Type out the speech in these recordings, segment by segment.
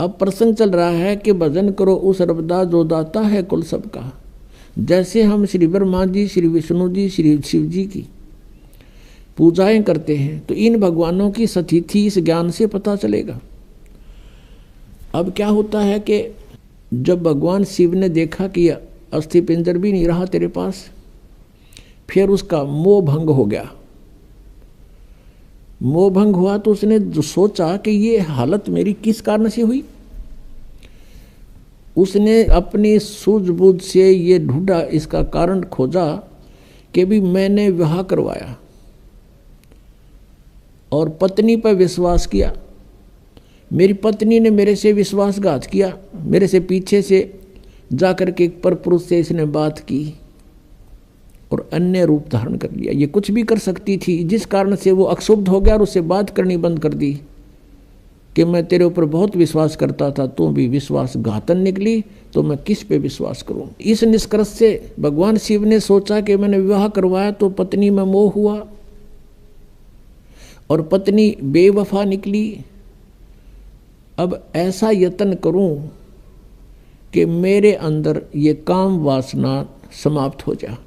अब प्रसंग चल रहा है कि भजन करो उस रबदा जो दाता है कुल सबका। जैसे हम श्री ब्रह्मा जी, श्री विष्णु जी, श्री शिव जी की पूजाएं करते हैं तो इन भगवानों की सतिथि इस ज्ञान से पता चलेगा। अब क्या होता है कि जब भगवान शिव ने देखा कि अस्थि पिंजर भी नहीं रहा तेरे पास, फिर उसका मोह भंग हो गया। मोह भंग हुआ तो उसने जो सोचा कि ये हालत मेरी किस कारण से हुई। उसने अपनी सूझबूझ से ये ढूंढा, इसका कारण खोजा कि भी मैंने विवाह करवाया और पत्नी पर विश्वास किया, मेरी पत्नी ने मेरे से विश्वासघात किया, मेरे से पीछे से जाकर के एक परपुरुष से इसने बात की और अन्य रूप धारण कर लिया। ये कुछ भी कर सकती थी, जिस कारण से वो अक्षुब्ध हो गया और उससे बात करनी बंद कर दी कि मैं तेरे ऊपर बहुत विश्वास करता था, तू भी विश्वासघातन निकली, तो मैं किस पे विश्वास करूं। इस निष्कर्ष से भगवान शिव ने सोचा कि मैंने विवाह करवाया तो पत्नी में मोह हुआ और पत्नी बेवफा निकली। अब ऐसा यत्न करूं कि मेरे अंदर ये काम वासना समाप्त हो जाए,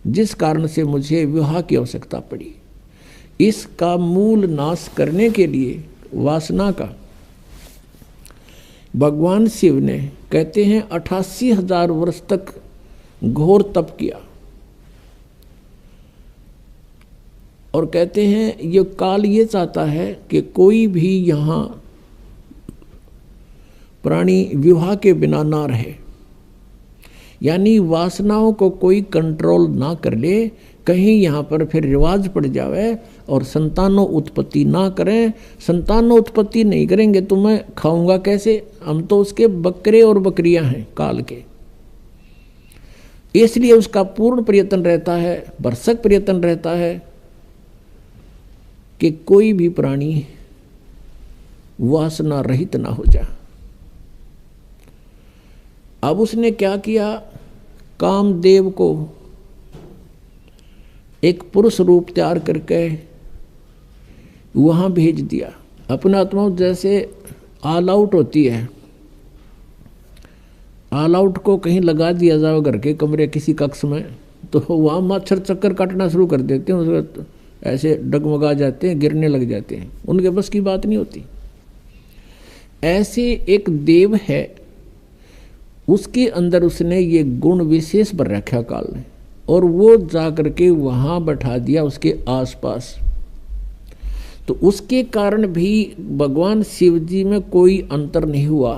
जिस कारण से मुझे विवाह की आवश्यकता पड़ी। इसका मूल नाश करने के लिए वासना का भगवान शिव ने कहते हैं 88,000 वर्ष तक घोर तप किया और कहते हैं ये काल ये चाहता है कि कोई भी यहाँ प्राणी विवाह के बिना ना रहे, यानी वासनाओं को कोई कंट्रोल ना कर ले, कहीं यहाँ पर फिर रिवाज पड़ जावे और संतानों उत्पत्ति ना करें। संतानों उत्पत्ति नहीं करेंगे तो मैं खाऊंगा कैसे, हम तो उसके बकरे और बकरियां हैं काल के। इसलिए उसका पूर्ण प्रयत्न रहता है, भरसक प्रयत्न रहता है कि कोई भी प्राणी वासना रहित ना हो जाए। अब उसने क्या किया, कामदेव को एक पुरुष रूप तैयार करके वहां भेज दिया। अपना आत्मा जैसे ऑल आउट होती है, ऑल आउट को कहीं लगा दिया जाओ घर के कमरे किसी कक्ष में, तो वहाँ मच्छर चक्कर काटना शुरू कर देते हैं, उसको ऐसे डगमगा जाते हैं, गिरने लग जाते हैं, उनके बस की बात नहीं होती। ऐसे एक देव है, उसके अंदर उसने ये गुण विशेष भर रखा काल ने, और वो जाकर के वहाँ बैठा दिया उसके आसपास। तो उसके कारण भी भगवान शिव जी में कोई अंतर नहीं हुआ,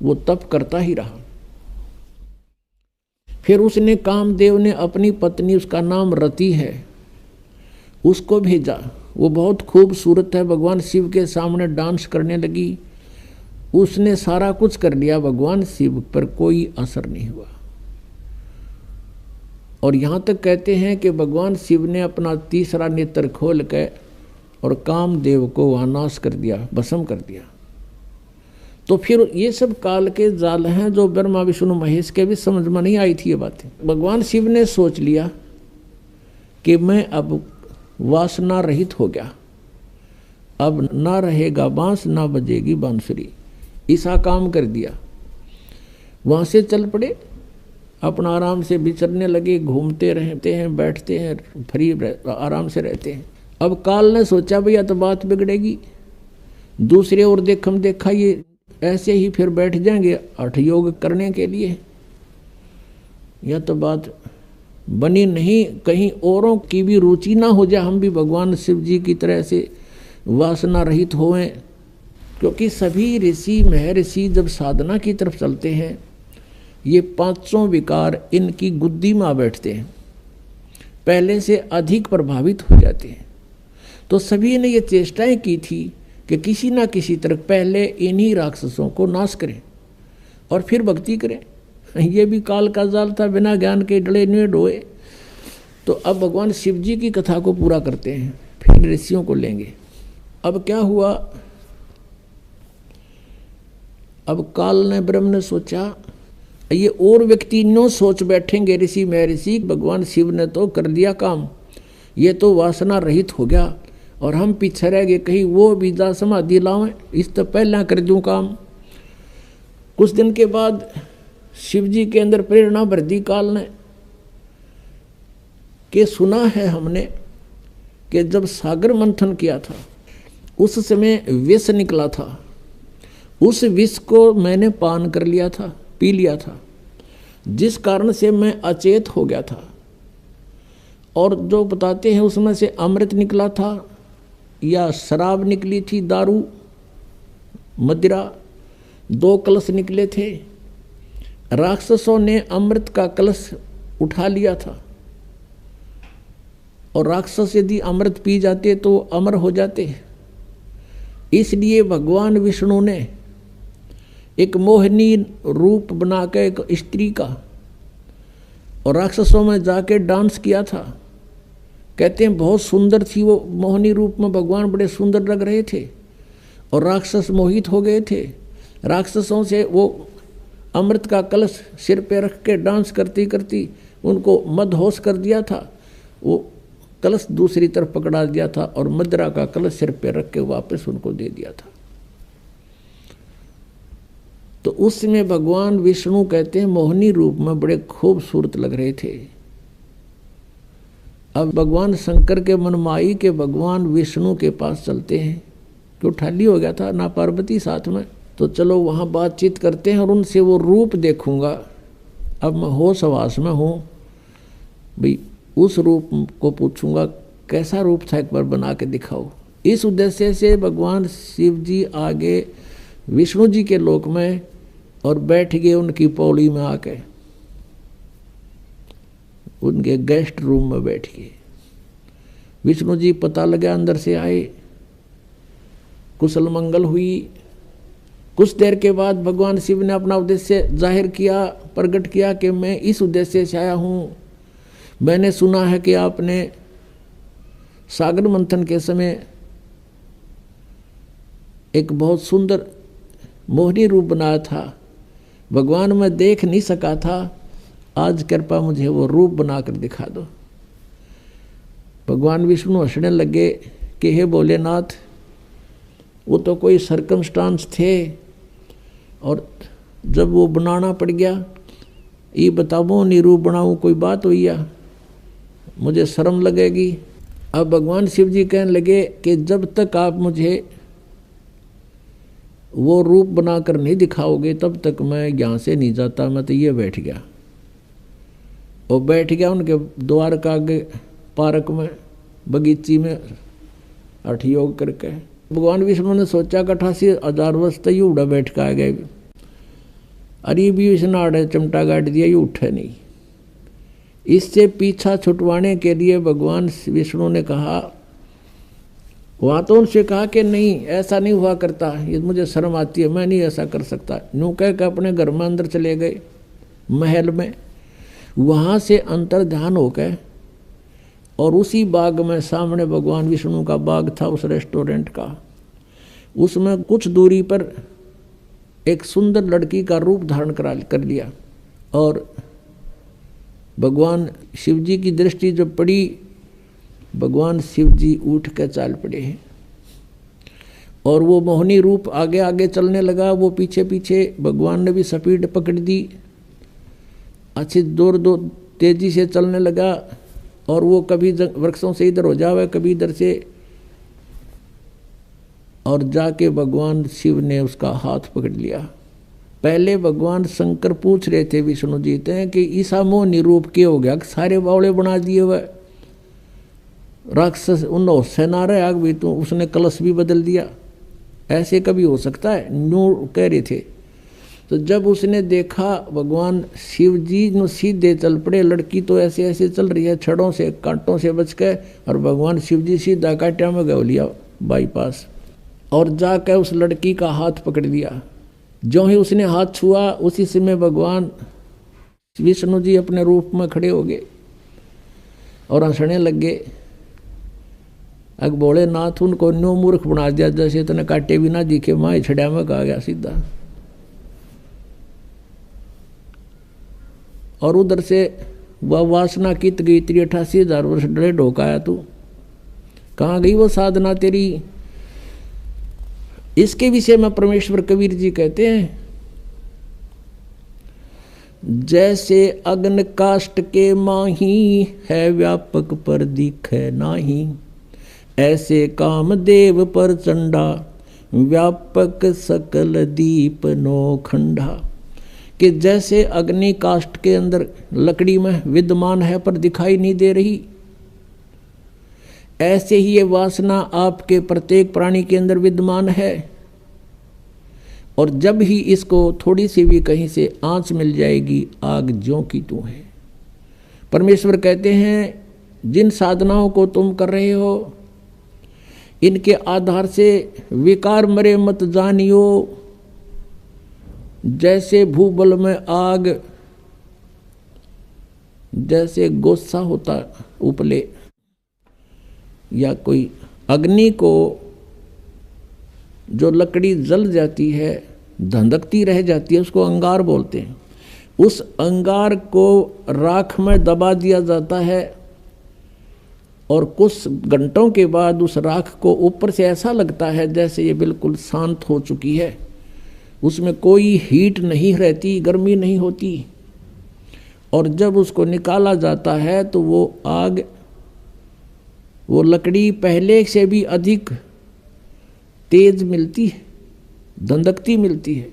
वो तप करता ही रहा। फिर उसने कामदेव ने अपनी पत्नी, उसका नाम रति है, उसको भेजा। वो बहुत खूबसूरत है, भगवान शिव के सामने डांस करने लगी। उसने सारा कुछ कर लिया, भगवान शिव पर कोई असर नहीं हुआ। और यहाँ तक कहते हैं कि भगवान शिव ने अपना तीसरा नेत्र खोल के और कामदेव को वहाँ नाश कर दिया, भस्म कर दिया। तो फिर ये सब काल के जाल हैं जो ब्रह्मा विष्णु महेश के भी समझ में नहीं आई थी ये बातें। भगवान शिव ने सोच लिया कि मैं अब वासना रहित हो गया, अब ना रहेगा बांस ना बजेगी बांसुरी, ऐसा काम कर दिया। वहाँ से चल पड़े, अपना आराम से विचरने लगे, घूमते रहते हैं, बैठते हैं, फ्री आराम से रहते हैं। अब काल ने सोचा भैया तो बात बिगड़ेगी, दूसरे और देखम देखा ये ऐसे ही फिर बैठ जाएंगे हठ योग करने के लिए, यह तो बात बनी नहीं। कहीं औरों की भी रुचि ना हो जाए, हम भी भगवान शिव जी की तरह से वासना रहित होएं। क्योंकि सभी ऋषि महर्षि जब साधना की तरफ चलते हैं, ये पांचों विकार इनकी गुद्दी में आ बैठते हैं, पहले से अधिक प्रभावित हो जाते हैं। तो सभी ने ये चेष्टाएं की थी कि किसी ना किसी तरह पहले इन्हीं राक्षसों को नाश करें और फिर भक्ति करें। ये भी काल का जाल था, बिना ज्ञान के डले नहीं डोए। तो अब भगवान शिव जी की कथा को पूरा करते हैं, फिर ऋषियों को लेंगे। अब क्या हुआ, अब काल ने ब्रह्म ने सोचा, ये और व्यक्ति नो सोच बैठेंगे ऋषि महर्षि, भगवान शिव ने तो कर दिया काम, ये तो वासना रहित हो गया और हम पीछे रह गए, कहीं वो बीजा समाधि लावें, इस तो पहला कर दूं काम। कुछ दिन के बाद शिव जी के अंदर प्रेरणा भर दी काल ने कि सुना है हमने कि जब सागर मंथन किया था उस समय विष निकला था, उस विष को मैंने पान कर लिया था, पी लिया था, जिस कारण से मैं अचेत हो गया था। और जो बताते हैं उसमें से अमृत निकला था या शराब निकली थी, दारू मदिरा, 2 कलश निकले थे। राक्षसों ने अमृत का कलश उठा लिया था और राक्षस यदि अमृत पी जाते तो अमर हो जाते। इसलिए भगवान विष्णु ने एक मोहिनी रूप बनाकर एक स्त्री का और राक्षसों में जाके डांस किया था। कहते हैं बहुत सुंदर थी वो मोहिनी रूप में, भगवान बड़े सुंदर लग रहे थे और राक्षस मोहित हो गए थे। राक्षसों से वो अमृत का कलश सिर पे रख के डांस करती करती उनको मदहोश कर दिया था। वो कलश दूसरी तरफ पकड़ा दिया था और मदिरा का कलश सिर पे रख के वापस उनको दे दिया था। तो उस समय भगवान विष्णु कहते हैं मोहिनी रूप में बड़े खूबसूरत लग रहे थे। अब भगवान शंकर के मनमाई के भगवान विष्णु के पास चलते हैं, क्यों ठाली हो गया था ना पार्वती साथ में, तो चलो वहाँ बातचीत करते हैं और उनसे वो रूप देखूंगा। अब मैं होश हवास में हूँ भाई, उस रूप को पूछूंगा कैसा रूप था, एक बार बना के दिखाओ। इस उद्देश्य से भगवान शिव जी आगे विष्णु जी के लोक में और बैठ गए उनकी पौड़ी में आके, उनके गेस्ट रूम में बैठ गए। विष्णु जी पता लगा अंदर से आए, कुशल मंगल हुई। कुछ देर के बाद भगवान शिव ने अपना उद्देश्य जाहिर किया, प्रकट किया कि मैं इस उद्देश्य से आया हूँ। मैंने सुना है कि आपने सागर मंथन के समय एक बहुत सुंदर मोहिनी रूप बनाया था। भगवान मैं देख नहीं सका था, आज कृपा मुझे वो रूप बनाकर दिखा दो। भगवान विष्णु हंसने लगे कि हे भोलेनाथ, वो तो कोई सर्कमस्टांस थे और जब वो बनाना पड़ गया, ये बताओ नहीं रूप बनाऊँ, कोई बात हुई या मुझे शर्म लगेगी। अब भगवान शिव जी कहने लगे कि जब तक आप मुझे वो रूप बनाकर नहीं दिखाओगे तब तक मैं यहाँ से नहीं जाता। मैं तो ये बैठ गया और बैठ गया उनके द्वार का आगे पार्क में, बगीची में हठ योग करके। भगवान विष्णु ने सोचा कि 88,000 वर्ष तक ये उड़ा बैठ का आ गए, अरे भी इसने आड़े चमटा गाड़ दिया, ये उठे नहीं। इससे पीछा छुटवाने के लिए भगवान विष्णु ने कहा, वहाँ तो उनसे कहा कि नहीं ऐसा नहीं हुआ करता, ये मुझे शर्म आती है, मैं नहीं ऐसा कर सकता। यूँ कह के अपने घर में अंदर चले गए महल में। वहाँ से अंतर ध्यान हो गए और उसी बाग में, सामने भगवान विष्णु का बाग था उस रेस्टोरेंट का, उसमें कुछ दूरी पर एक सुंदर लड़की का रूप धारण कर लिया। और भगवान शिव जी की दृष्टि जब पड़ी, भगवान शिव जी उठ कर चाल पड़े हैं और वो मोहिनी रूप आगे आगे चलने लगा, वो पीछे पीछे। भगवान ने भी स्पीड पकड़ दी, अच्छी दूर तेजी से चलने लगा और वो कभी वृक्षों से इधर हो जावे, कभी इधर से, और जाके भगवान शिव ने उसका हाथ पकड़ लिया। पहले भगवान शंकर पूछ रहे थे विष्णु जी से कि ईसा मोहिनी रूप के हो गया, सारे बावले बना दिए हुए, राक्षस उन होश ना रहे आग भी, तो उसने कलश भी बदल दिया, ऐसे कभी हो सकता है, न्यू कह रहे थे। तो जब उसने देखा भगवान शिव जी ने सीधे चल पड़े, लड़की तो ऐसे ऐसे चल रही है छड़ों से कांटों से बच के, और भगवान शिव जी सीधा कांटा में गौ लिया बाईपास और जाकर उस लड़की का हाथ पकड़ लिया। जो ही उसने हाथ छुआ उसी समय भगवान विष्णु जी अपने रूप में खड़े हो गए और हंसने लगे। अग भोलेनाथ उनको न्यू मूर्ख बना दिया, जैसे इतने काटे भी ना दिखे, माँ छड़ा में कहा गया सीधा। और उधर से वह वासना कित गई, 88,000 वर्ष डरे ढोकाया तू, कहाँ गई वो साधना तेरी। इसके विषय में परमेश्वर कबीर जी कहते हैं जैसे अग्न काष्ठ के माही, है व्यापक पर दिखे नाही। ऐसे कामदेव पर चंडा, व्यापक सकल दीप नौखंडा। कि जैसे अग्नि काष्ठ के अंदर लकड़ी में विद्यमान है पर दिखाई नहीं दे रही, ऐसे ही ये वासना आपके प्रत्येक प्राणी के अंदर विद्यमान है। और जब ही इसको थोड़ी सी भी कहीं से आंच मिल जाएगी, आग ज्यों की त्यों है। परमेश्वर कहते हैं जिन साधनाओं को तुम कर रहे हो, इनके आधार से विकार मरे मत जानियो। जैसे भूबल में आग, जैसे गोस्सा होता उपले, या कोई अग्नि को जो लकड़ी जल जाती है, धंधकती रह जाती है, उसको अंगार बोलते हैं। उस अंगार को राख में दबा दिया जाता है और कुछ घंटों के बाद उस राख को ऊपर से ऐसा लगता है जैसे ये बिल्कुल शांत हो चुकी है, उसमें कोई हीट नहीं रहती, गर्मी नहीं होती। और जब उसको निकाला जाता है तो वो आग, वो लकड़ी पहले से भी अधिक तेज मिलती है, धंधकती मिलती है,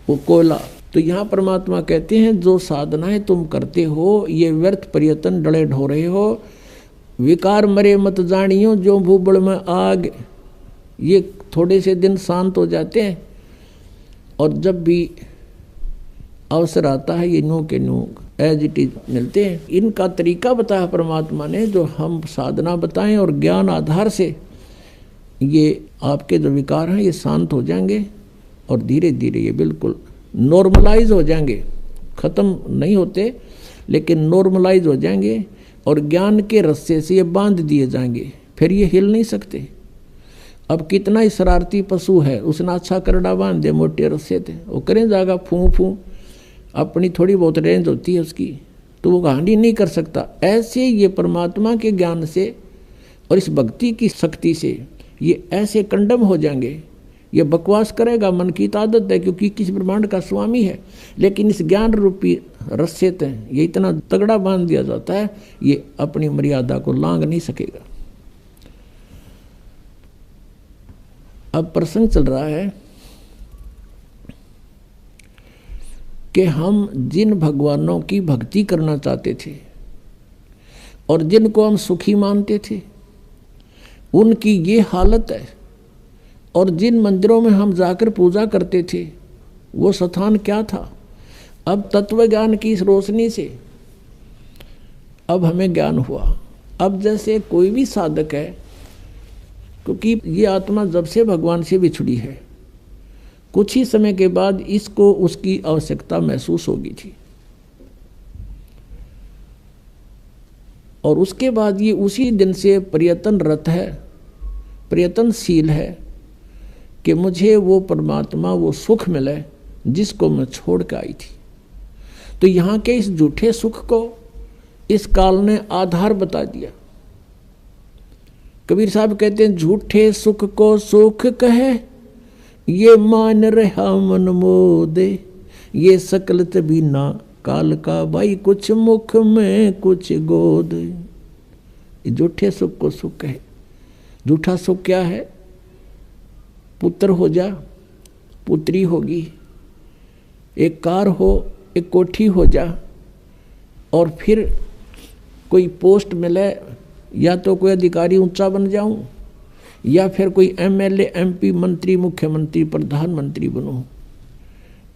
वो कोयला। तो यहाँ परमात्मा कहते हैं जो साधनाएं तुम करते हो ये व्यर्थ प्रयत्न डले ढो रहे हो। विकार मरे मत जानियो, जो भूबड़ में आग, ये थोड़े से दिन शांत हो जाते हैं और जब भी अवसर आता है ये नो के नो एज इट इज मिलते हैं। इनका तरीका बताया परमात्मा ने, जो हम साधना बताएं और ज्ञान आधार से ये आपके जो विकार हैं ये शांत हो जाएंगे और धीरे धीरे ये बिल्कुल नॉर्मलाइज हो जाएंगे। ख़त्म नहीं होते लेकिन नॉर्मलाइज हो जाएंगे और ज्ञान के रस्से से ये बांध दिए जाएंगे, फिर ये हिल नहीं सकते। अब कितना ही शरारती पशु है, उसने अच्छा करड़ा बांध दे मोटे रस्से थे, वो करें जाएगा फूं फूं, अपनी थोड़ी बहुत रेंज होती है उसकी, तो वो हानि नहीं कर सकता। ऐसे ये परमात्मा के ज्ञान से और इस भक्ति की शक्ति से ये ऐसे कंडम हो जाएंगे। ये बकवास करेगा, मन की आदत है, क्योंकि किस ब्रह्मांड का स्वामी है, लेकिन इस ज्ञान रूपी रस्से से ये इतना तगड़ा बांध दिया जाता है, ये अपनी मर्यादा को लांघ नहीं सकेगा। अब प्रसंग चल रहा है कि हम जिन भगवानों की भक्ति करना चाहते थे और जिनको हम सुखी मानते थे, उनकी ये हालत है। और जिन मंदिरों में हम जाकर पूजा करते थे वो स्थान क्या था। अब तत्व ज्ञान की इस रोशनी से अब हमें ज्ञान हुआ। अब जैसे कोई भी साधक है, क्योंकि ये आत्मा जब से भगवान से बिछड़ी है, कुछ ही समय के बाद इसको उसकी आवश्यकता महसूस होगी थी, और उसके बाद ये उसी दिन से प्रयत्नरत है, प्रयत्नशील है कि मुझे वो परमात्मा, वो सुख मिले जिसको मैं छोड़ के आई थी। तो यहाँ के इस झूठे सुख को इस काल ने आधार बता दिया। कबीर साहब कहते हैं, झूठे सुख को सुख कहे, ये मान रहा मन मोदे, ये सकल तबीना काल का भाई, कुछ मुख में कुछ गोद। ये झूठे सुख को सुख कहे। झूठा सुख क्या है? पुत्र हो जा, पुत्री होगी, एक कार हो, एक कोठी हो जा, और फिर कोई पोस्ट मिले, या तो कोई अधिकारी ऊंचा बन जाऊं, या फिर कोई एमएलए, एमपी, मंत्री, मुख्यमंत्री, प्रधानमंत्री बनूं,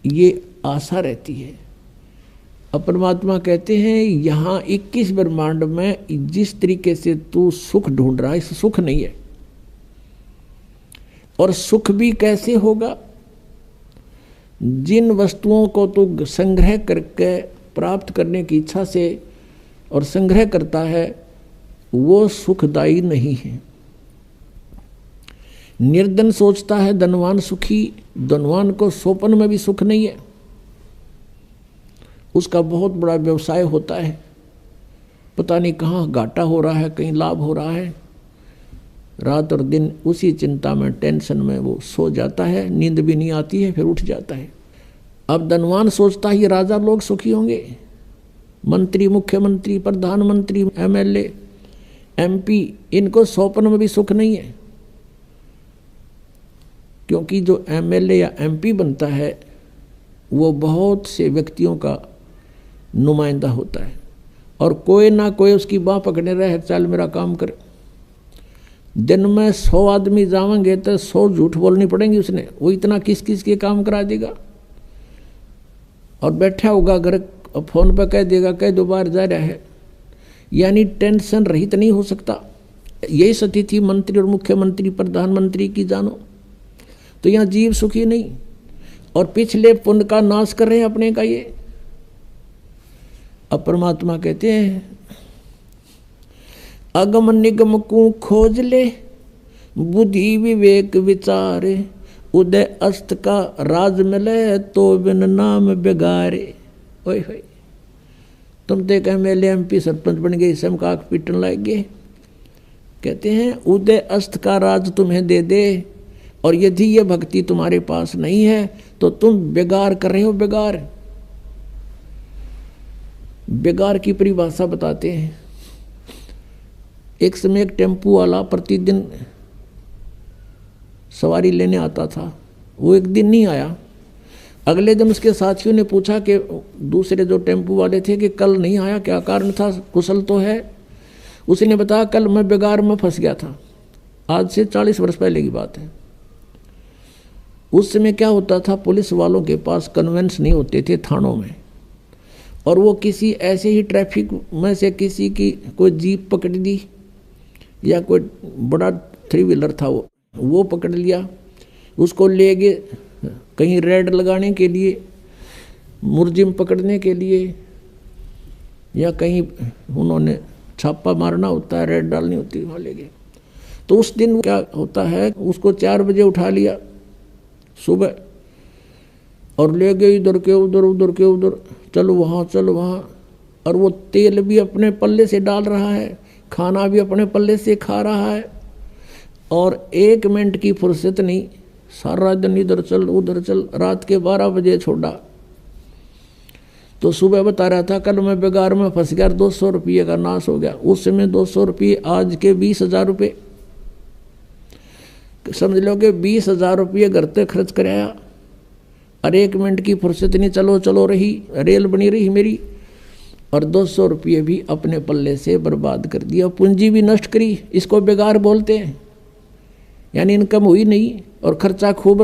ये आशा रहती है। अब परमात्मा कहते हैं यहाँ 21 ब्रह्मांड में जिस तरीके से तू सुख ढूंढ रहा है, इस सुख नहीं है। और सुख भी कैसे होगा? जिन वस्तुओं को तू संग्रह करके प्राप्त करने की इच्छा से और संग्रह करता है, वो सुखदायी नहीं है। निर्धन सोचता है धनवान सुखी, धनवान को सोपन में भी सुख नहीं है। उसका बहुत बड़ा व्यवसाय होता है, पता नहीं कहाँ घाटा हो रहा है, कहीं लाभ हो रहा है, रात और दिन उसी चिंता में, टेंशन में वो सो जाता है, नींद भी नहीं आती है, फिर उठ जाता है। अब धनवान सोचता है ये राजा लोग सुखी होंगे, मंत्री, मुख्यमंत्री, प्रधानमंत्री, एमएलए, एमपी, इनको स्वप्न में भी सुख नहीं है, क्योंकि जो एमएलए या एमपी बनता है वो बहुत से व्यक्तियों का नुमाइंदा होता है, और कोई ना कोई उसकी बाह पकड़े रहे, चल मेरा काम कर। दिन में 100 आदमी जावेंगे तो 100 झूठ बोलनी पड़ेंगी उसने, वो इतना किस किस के काम करा देगा, और बैठा होगा घर फोन पर कह देगा कह दो बार जा रहा है, यानी टेंशन रहित नहीं हो सकता। यही स्थिति मंत्री और मुख्यमंत्री, प्रधानमंत्री की जानो, तो यहाँ जीव सुखी नहीं, और पिछले पुण्य का नाश कर रहे हैं अपने का ये। अब परमात्मा कहते हैं अगम निगम को खोज ले, बुद्धि विवेक विचारे, उदय अस्त का राज मिले तो बिन नाम बेगारे। ओए होए, तुम देख एमएलए, एमपी, सरपंच बन गए, सब का पीटन लग गए। कहते हैं उदय अस्त का राज तुम्हें दे दे, और यदि ये भक्ति तुम्हारे पास नहीं है तो तुम बेगार कर रहे हो। बेगार, बेगार की परिभाषा बताते हैं। एक समय एक टेम्पू वाला प्रतिदिन सवारी लेने आता था, वो एक दिन नहीं आया। अगले दिन उसके साथियों ने पूछा कि दूसरे जो टेम्पू वाले थे कि कल नहीं आया, क्या कारण था, कुशल तो है? उसने बताया कल मैं बेगार में फंस गया था। आज से 40 वर्ष पहले की बात है। उस समय क्या होता था, पुलिस वालों के पास कन्वेंस नहीं होते थे थानों में, और वो किसी ऐसे ही ट्रैफिक में से किसी की कोई जीप पकड़ दी या कोई बड़ा 3 व्हीलर था वो पकड़ लिया, उसको ले गए कहीं रेड लगाने के लिए, मुर्जिम पकड़ने के लिए, या कहीं उन्होंने छापा मारना होता है, रेड डालनी होती है, वहाँ ले गए। तो उस दिन क्या होता है, उसको 4 बजे उठा लिया सुबह, और ले गए इधर के उधर, उधर के उधर, चलो वहाँ चलो वहाँ, और वो तेल भी अपने पल्ले से डाल रहा है, खाना भी अपने पल्ले से खा रहा है, और 1 मिनट की फुर्सत नहीं, सारा दिन इधर चल उधर चल। रात के 12 बजे छोड़ा तो सुबह बता रहा था कल मैं बेगार में फंस गया, 200 रुपये का नाश हो गया। उस समय 200 रुपये आज के 20,000 रुपये, समझ लो कि 20,000 रुपये घर तक खर्च कराया, और 1 मिनट की फुर्सत नहीं, चलो चलो रही, रेल बनी रही मेरी, और 200 रुपये भी अपने पल्ले से बर्बाद कर दिया, पूंजी भी नष्ट करी। इसको बेगार बोलते हैं, यानी इनकम हुई नहीं और खर्चा खूब,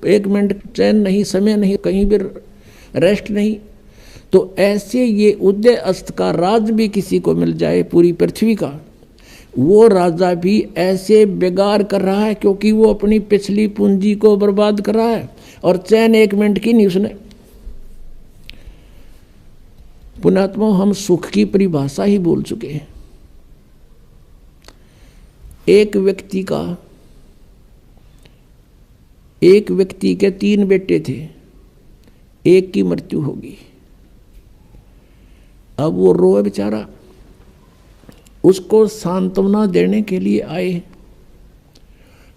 1 मिनट चैन नहीं, समय नहीं, कहीं भी रेस्ट नहीं। तो ऐसे ये उदय अस्त का राज भी किसी को मिल जाए पूरी पृथ्वी का, वो राजा भी ऐसे बेगार कर रहा है, क्योंकि वो अपनी पिछली पूंजी को बर्बाद कर रहा है, और चैन 1 मिनट की नहीं उसने। पुण्यात्मा, हम सुख की परिभाषा ही बोल चुके हैं। एक व्यक्ति के 3 बेटे थे, एक की मृत्यु होगी। अब वो रोए बेचारा, उसको सांत्वना देने के लिए आए।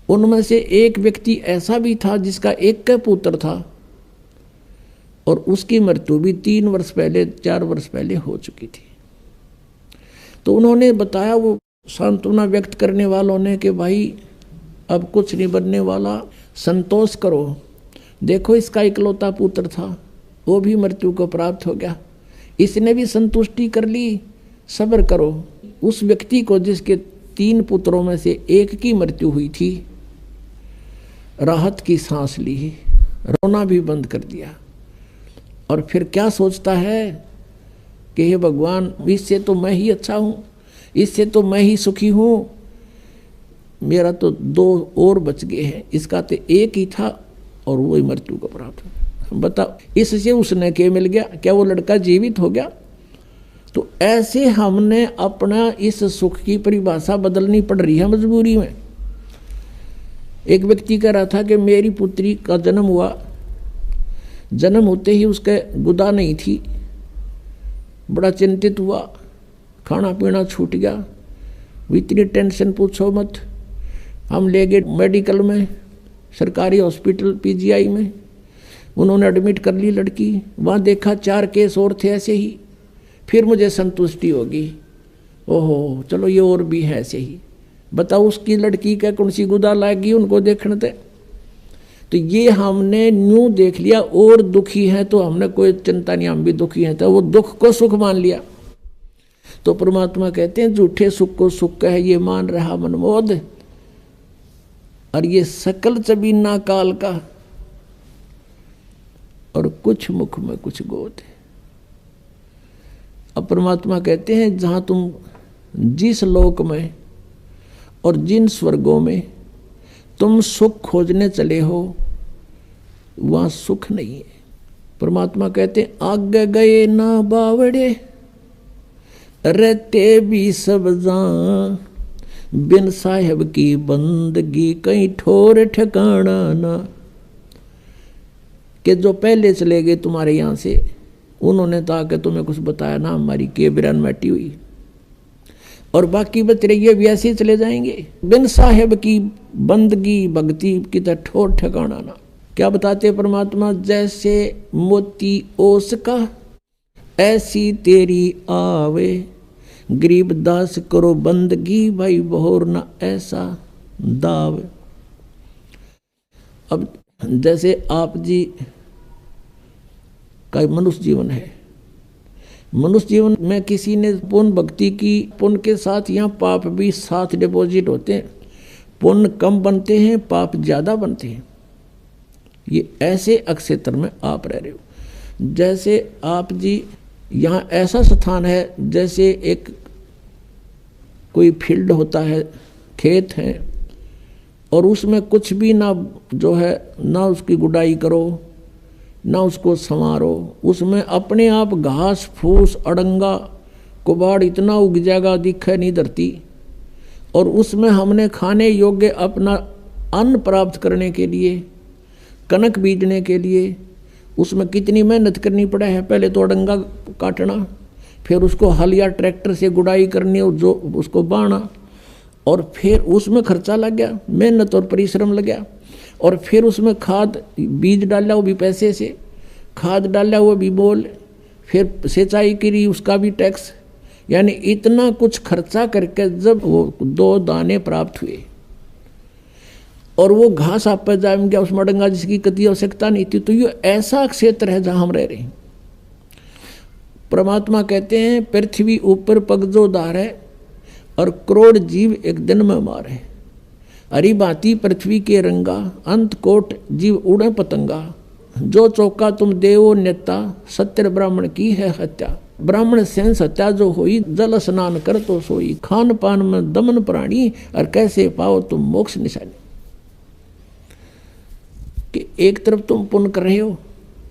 उनमें से एक व्यक्ति ऐसा भी था जिसका एक का पुत्र था, और उसकी मृत्यु भी 3 वर्ष पहले, 4 वर्ष पहले हो चुकी थी। तो उन्होंने बताया, वो सांत्वना व्यक्त करने वालों ने, कि भाई अब कुछ नहीं बनने वाला, संतोष करो, देखो इसका इकलौता पुत्र था, वो भी मृत्यु को प्राप्त हो गया, इसने भी संतुष्टि कर ली, सब्र करो। उस व्यक्ति को जिसके 3 पुत्रों में से एक की मृत्यु हुई थी, राहत की सांस ली, रोना भी बंद कर दिया, और फिर क्या सोचता है कि हे भगवान, इससे तो मैं ही अच्छा हूँ, इससे तो मैं ही सुखी हूँ, मेरा तो 2 और बच गए हैं, इसका तो एक ही था और वो ही मृत्यु को प्राप्त हो। बताओ, इससे उसने क्या मिल गया? क्या वो लड़का जीवित हो गया? तो ऐसे हमने अपना इस सुख की परिभाषा बदलनी पड़ रही है मजबूरी में। एक व्यक्ति कह रहा था कि मेरी पुत्री का जन्म हुआ, जन्म होते ही उसके गुदा नहीं थी, बड़ा चिंतित हुआ, खाना पीना छूट गया, इतनी टेंशन पूछो मत। हम ले गए मेडिकल में, सरकारी हॉस्पिटल पीजीआई में, उन्होंने एडमिट कर ली लड़की, वहाँ देखा 4 केस और थे ऐसे ही, फिर मुझे संतुष्टि होगी, ओहो चलो ये और भी है ऐसे ही। बताओ उसकी लड़की क्या कौन सी गुदा लाएगी उनको देखने थे। तो ये हमने न्यू देख लिया, और दुखी है तो हमने कोई चिंता नहीं, हम भी दुखी हैं, तो वो दुख को सुख मान लिया। तो परमात्मा कहते हैं झूठे सुख को सुख है ये मान रहा मनमोद, और ये सकल चबीना काल का, और कुछ मुख में कुछ गोद है। अब परमात्मा कहते हैं जहां तुम जिस लोक में और जिन स्वर्गों में तुम सुख खोजने चले हो वहां सुख नहीं है। परमात्मा कहते हैं आगे गए ना बावड़े, रहते भी सब जान, बिन साहेब की बंदगी कहीं ठोर ठिकाना ना। कि जो पहले चले गए तुम्हारे यहाँ से, उन्होंने तो आके तुम्हें कुछ बताया ना, हमारी केबरन मैटी हुई, और बाकी बच रही है भी ऐसे ही चले जाएंगे। बिन साहेब की बंदगी भक्ति की तो ठोर ठिकाना ना। क्या बताते परमात्मा, जैसे मोती ओस का ऐसी तेरी आवे, गरीब दास करो बंदगी भाई बहोर ना ऐसा दाव। अब जैसे आप जी का मनुष्य जीवन है, मनुष्य जीवन में किसी ने पुण्य भक्ति की, पुण्य के साथ यहाँ पाप भी साथ डिपॉजिट होते हैं, पुण्य कम बनते हैं पाप ज़्यादा बनते हैं। ये ऐसे अक्षेत्र में आप रह रहे हो। जैसे आप जी यहाँ ऐसा स्थान है, जैसे एक कोई फील्ड होता है, खेत है, और उसमें कुछ भी ना जो है ना उसकी गुडाई करो ना उसको संवारो, उसमें अपने आप घास फूस अड़ंगा कुबाड़ इतना उग जाएगा दिखे नहीं धरती, और उसमें हमने खाने योग्य अपना अन्न प्राप्त करने के लिए, कनक बीजने के लिए उसमें कितनी मेहनत करनी पड़ा है। पहले तो अड़ंगा काटना, फिर उसको हल या ट्रैक्टर से गुड़ाई करनी और जो उसको बाना, और फिर उसमें खर्चा लग गया, मेहनत और परिश्रम लग गया, और फिर उसमें खाद बीज डाला वो भी पैसे से, खाद डाला वो भी मोल, फिर सिंचाई करी उसका भी टैक्स, यानी इतना कुछ खर्चा करके जब वो 2 दाने प्राप्त हुए और वो घास आप पर जाम गया, उसमें डंगा जिसकी कति आवश्यकता नहीं थी। तो ये ऐसा क्षेत्र है जहां हम रह रहे हैं। परमात्मा कहते हैं पृथ्वी ऊपर पगजो धारे और करोड़ जीव एक दिन में मारे, हरी भांति पृथ्वी के रंगा, अंत कोट जीव उड़े पतंगा, जो चौका तुम देवो नेता, सत्य ब्राह्मण की है हत्या। ब्राह्मण सेंस हत्या जो हुई, जल स्नान कर तो सोई, खान पान में दमन प्राणी, और कैसे पाओ तुम मोक्ष निशानी। कि एक तरफ तुम पुण्य कर रहे हो,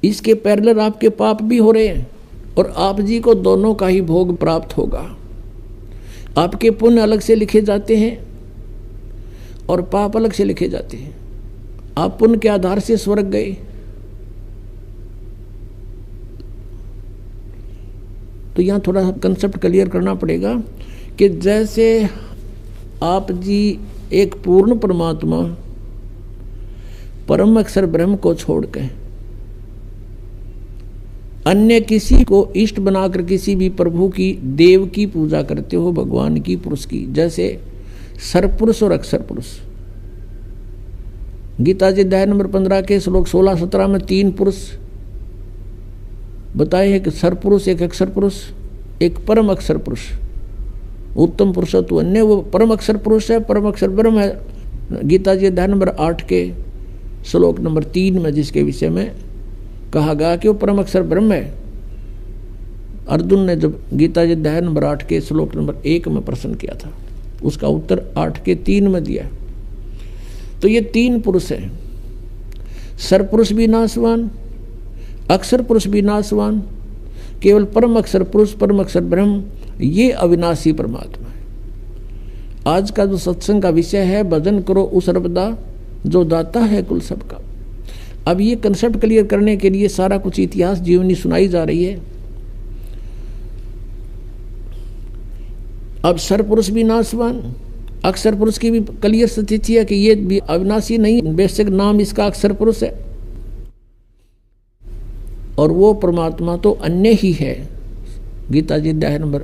इसके पैरेलल आपके पाप भी हो रहे हैं, और आप जी को दोनों का ही भोग प्राप्त होगा। आपके पुण्य अलग से लिखे जाते हैं और पाप अलग से लिखे जाते हैं। आप पुण्य के आधार से स्वर्ग गए, तो यहाँ थोड़ा कंसेप्ट क्लियर करना पड़ेगा कि जैसे आप जी एक पूर्ण परमात्मा परम अक्षर ब्रह्म को छोड़कर अन्य किसी को इष्ट बनाकर किसी भी प्रभु की, देव की पूजा करते हो, भगवान की, पुरुष की, जैसे सरपुरुष और अक्षर पुरुष। गीता जी अध्याय नंबर 15 के श्लोक 16-17 में 3 पुरुष बताए हैं कि सरपुरुष, एक अक्षर पुरुष, एक परम अक्षर पुरुष। उत्तम पुरुष तो अन्य वो परम अक्षर पुरुष है, परम अक्षर ब्रह्म है। गीता जी अध्याय नंबर 8 के श्लोक नंबर 3 में जिसके विषय में कहा गया कि वो परम अक्षर ब्रह्म है। अर्जुन ने जब गीता जी अध्याय नंबर 8 के श्लोक नंबर 1 में प्रश्न किया था, उसका उत्तर 8 के 3 में दिया। तो ये 3 पुरुष हैं, सरपुरुष भी नाशवान, अक्षर पुरुष भी नाशवान, केवल परम अक्षर पुरुष, परम अक्षर ब्रह्म, ये अविनाशी परमात्मा है। आज का जो सत्संग का विषय है, भजन करो उस सर्वदा जो दाता है कुल सबका। अब ये कंसेप्ट क्लियर करने के लिए सारा कुछ इतिहास जीवनी सुनाई जा रही है। अब सरपुरुष भी नाशवान, अक्षर पुरुष की भी क्लियर स्थिति है कि ये भी अविनाशी नहीं, बेशक नाम इसका अक्षर पुरुष है। और वो परमात्मा तो अन्य ही है। गीता जी अध्याय नंबर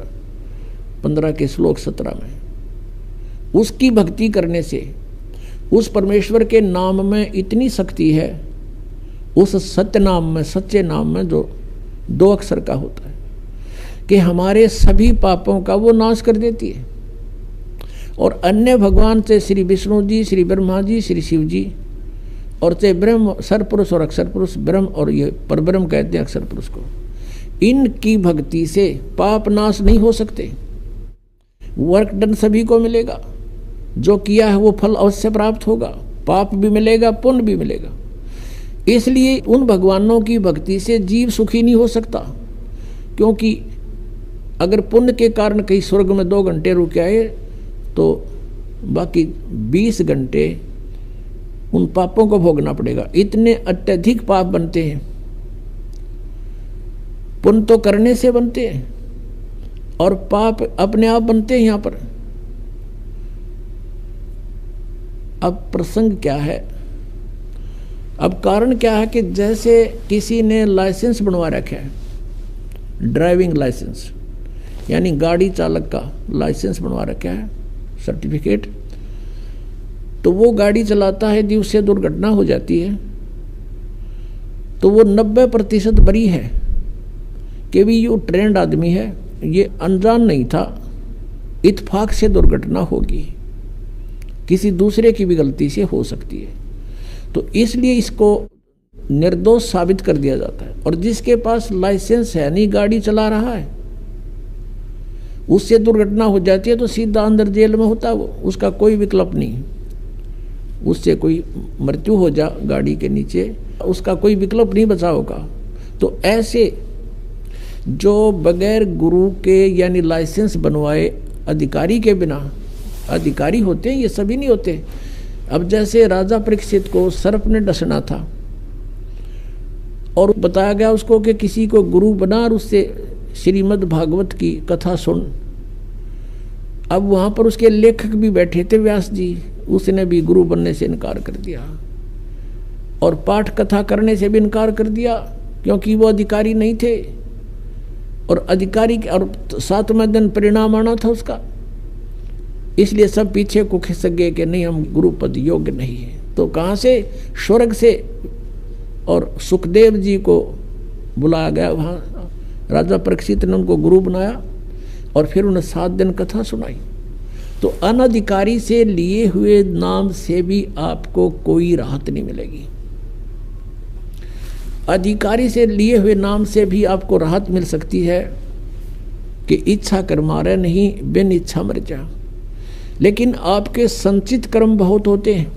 15 के श्लोक 17 में उसकी भक्ति करने से उस परमेश्वर के नाम में इतनी शक्ति है, उस सत्य नाम में, सच्चे नाम में जो 2 अक्षर का होता है, कि हमारे सभी पापों का वो नाश कर देती है। और अन्य भगवान से श्री विष्णु जी, श्री ब्रह्मा जी, श्री शिव जी, और चाहे ब्रह्म सरपुरुष और अक्षर पुरुष, ब्रह्म और ये परब्रह्म कहते हैं अक्षर पुरुष को, इनकी भक्ति से पाप नाश नहीं हो सकते। वर्क डन सभी को मिलेगा, जो किया है वो फल अवश्य प्राप्त होगा, पाप भी मिलेगा, पुण्य भी मिलेगा। इसलिए उन भगवानों की भक्ति से जीव सुखी नहीं हो सकता, क्योंकि अगर पुण्य के कारण कहीं स्वर्ग में 2 घंटे रुक आए तो बाकी 20 घंटे उन पापों को भोगना पड़ेगा। इतने अत्यधिक पाप बनते हैं। पुण्य तो करने से बनते हैं और पाप अपने आप बनते हैं। यहाँ पर अब प्रसंग क्या है, अब कारण क्या है कि जैसे किसी ने लाइसेंस बनवा रखा है, ड्राइविंग लाइसेंस यानी गाड़ी चालक का लाइसेंस बनवा रखा है, सर्टिफिकेट, तो वो गाड़ी चलाता है, यदि उससे दुर्घटना हो जाती है तो वो 90% बरी है कि भी ये ट्रेंड आदमी है, ये अनजान नहीं था, इत्तेफाक से दुर्घटना होगी, किसी दूसरे की भी गलती से हो सकती है। तो इसलिए इसको निर्दोष साबित कर दिया जाता है। और जिसके पास लाइसेंस है नहीं, गाड़ी चला रहा है, उससे दुर्घटना हो जाती है तो सीधा अंदर जेल में होता है वो, उसका कोई विकल्प नहीं। उससे कोई मृत्यु हो जा गाड़ी के नीचे, उसका कोई विकल्प नहीं बचा होगा। तो ऐसे जो बगैर गुरु के यानी लाइसेंस बनवाए अधिकारी के बिना अधिकारी होते हैं, ये सभी नहीं होते। अब जैसे राजा परीक्षित को सर्प ने डसना था और बताया गया उसको कि किसी को गुरु बना और उससे श्रीमद् भागवत की कथा सुन। अब वहाँ पर उसके लेखक भी बैठे थे, व्यास जी, उसने भी गुरु बनने से इनकार कर दिया और पाठ कथा करने से भी इनकार कर दिया, क्योंकि वो अधिकारी नहीं थे और अधिकारी और 7वें दिन परिणाम आना था उसका। इसलिए सब पीछे को खिसक गए कि नहीं, हम गुरु पद योग्य नहीं है। तो कहाँ से? स्वर्ग से। और सुखदेव जी को बुलाया गया, वहाँ राजा परीक्षित ने उनको गुरु बनाया और फिर उन्हें 7 दिन कथा सुनाई। तो अनधिकारी से लिए हुए नाम से भी आपको कोई राहत नहीं मिलेगी, अधिकारी से लिए हुए नाम से भी आपको राहत मिल सकती है कि इच्छा कर मारे नहीं, बिन इच्छा मर जा। लेकिन आपके संचित कर्म बहुत होते हैं।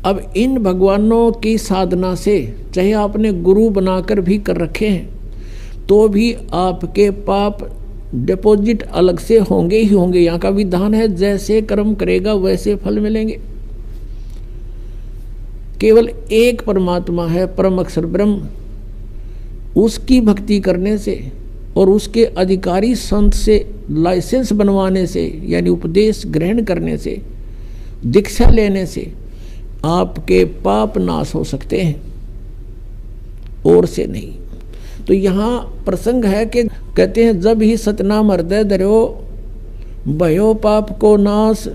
अब इन भगवानों की साधना से, चाहे आपने गुरु बनाकर भी कर रखे हैं, तो भी आपके पाप डिपॉजिट अलग से होंगे ही होंगे। यहाँ का विधान है, जैसे कर्म करेगा वैसे फल मिलेंगे। केवल एक परमात्मा है, परम अक्षर ब्रह्म, उसकी भक्ति करने से और उसके अधिकारी संत से लाइसेंस बनवाने से यानी उपदेश ग्रहण करने से, दीक्षा लेने से आपके पाप नाश हो सकते हैं, और से नहीं। तो यहाँ प्रसंग है कि कहते हैं, जब ही सतनाम हृदय धर्यो भयो पाप को नाश।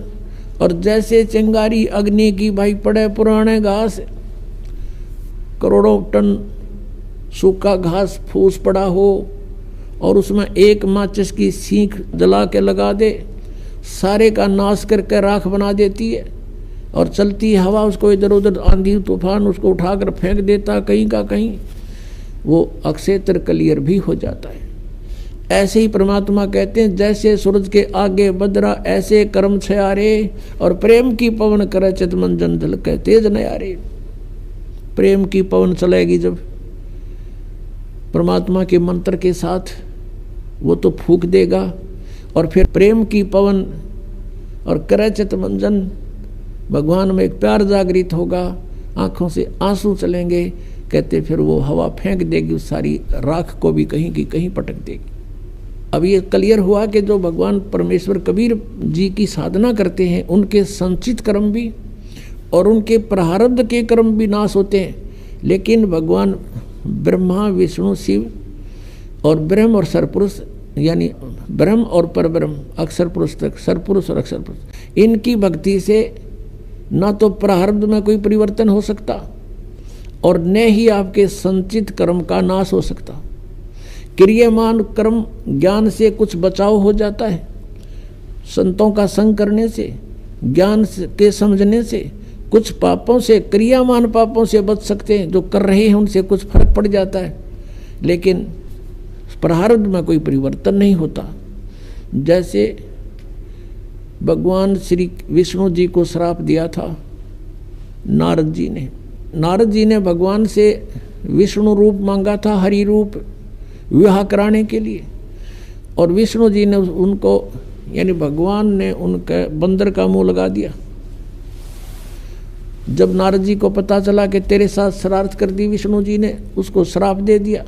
और जैसे चिंगारी अग्नि की भाई पड़े पुराने घास, करोड़ों टन सूखा घास फूस पड़ा हो और उसमें एक माचिस की सीख जला के लगा दे, सारे का नाश करके राख बना देती है। और चलती हवा उसको इधर उधर, आंधी तूफान उसको उठाकर फेंक देता कहीं का कहीं, वो अक्षेत्र क्लियर भी हो जाता है। ऐसे ही परमात्मा कहते हैं, जैसे सूरज के आगे बदरा ऐसे कर्म छयारे, और प्रेम की पवन करे चित मंजन दल के तेज नयारे। प्रेम की पवन चलेगी जब परमात्मा के मंत्र के साथ, वो तो फूंक देगा और फिर प्रेम की पवन और करे चित मंजन, भगवान में एक प्यार जागृत होगा, आंखों से आंसू चलेंगे। कहते फिर वो हवा फेंक देगी, उस सारी राख को भी कहीं की कहीं पटक देगी। अब ये क्लियर हुआ कि जो भगवान परमेश्वर कबीर जी की साधना करते हैं, उनके संचित कर्म भी और उनके प्रारब्ध के कर्म भी नाश होते हैं, लेकिन भगवान ब्रह्मा विष्णु शिव और ब्रह्म और सरपुरुष यानी ब्रह्म और परब्रह्म अक्षर पुरुष तक सरपुरुष और अक्षर पुरुष, इनकी भक्ति से ना तो प्रारब्ध में कोई परिवर्तन हो सकता और न ही आपके संचित कर्म का नाश हो सकता। क्रियमान कर्म ज्ञान से कुछ बचाव हो जाता है, संतों का संग करने से, ज्ञान के समझने से कुछ पापों से, क्रियामान पापों से बच सकते हैं। जो कर रहे हैं उनसे कुछ फर्क पड़ जाता है, लेकिन प्रारब्ध में कोई परिवर्तन नहीं होता। जैसे भगवान श्री विष्णु जी को श्राप दिया था नारद जी ने भगवान से विष्णु रूप मांगा था, हरि रूप विवाह कराने के लिए, और विष्णु जी ने उनको यानी भगवान ने उनके बंदर का मुंह लगा दिया। जब नारद जी को पता चला कि तेरे साथ शरारत कर दी विष्णु जी ने, उसको श्राप दे दिया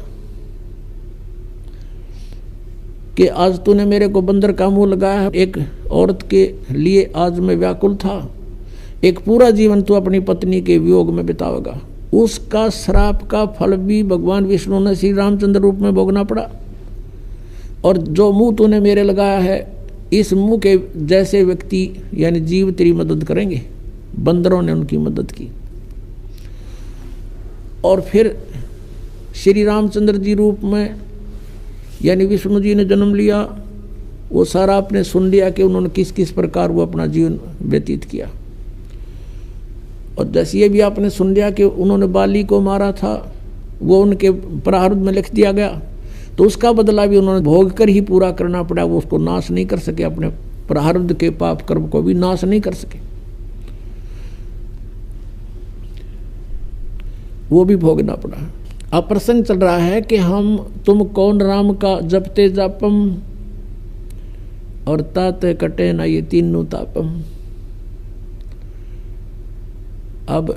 कि आज तूने मेरे को बंदर का मुंह लगाया है। एक औरत के लिए आज मैं व्याकुल था, एक पूरा जीवन तू अपनी पत्नी के वियोग में बितावेगा। उसका श्राप का फल भी भगवान विष्णु ने श्री रामचंद्र रूप में भोगना पड़ा। और जो मुंह तूने मेरे लगाया है, इस मुंह के जैसे व्यक्ति यानी जीव तेरी मदद करेंगे। बंदरों ने उनकी मदद की। और फिर श्री रामचंद्र जी रूप में यानी विष्णु जी ने जन्म लिया। वो सारा आपने सुन लिया कि उन्होंने किस किस प्रकार वो अपना जीवन व्यतीत किया। और जैसे ये भी आपने सुन लिया कि उन्होंने बाली को मारा था, वो उनके प्रारब्ध में लिख दिया गया, तो उसका बदला भी उन्होंने भोग कर ही पूरा करना पड़ा। वो उसको नाश नहीं कर सके, अपने प्रारब्ध के पाप कर्म को भी नाश नहीं कर सके, वो भी भोगना पड़ा। अब प्रसंग चल रहा है कि हम तुम कौन राम का जपते जापम और ताते कटे ना ये तीनों तापम। अब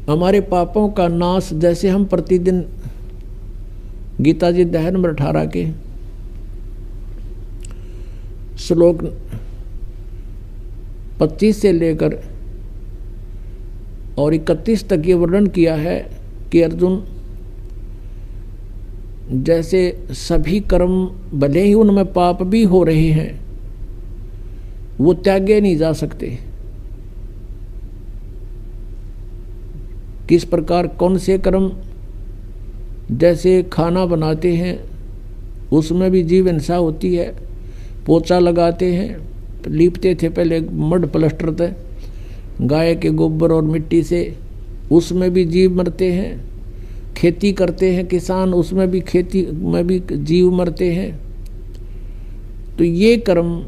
हमारे पापों का नाश, जैसे हम प्रतिदिन गीता जी अध्याय नंबर 18 के श्लोक 25 से लेकर और 31 तक ये वर्णन किया है कि अर्जुन, जैसे सभी कर्म भले ही उनमें पाप भी हो रहे हैं, वो त्यागे नहीं जा सकते। किस प्रकार कौन से कर्म, जैसे खाना बनाते हैं उसमें भी जीव हिंसा होती है, पोछा लगाते हैं, लीपते थे पहले मड प्लास्टर थे गाय के गोबर और मिट्टी से, उसमें भी जीव मरते हैं। खेती करते हैं किसान, उसमें भी खेती में भी जीव मरते हैं। तो ये कर्म,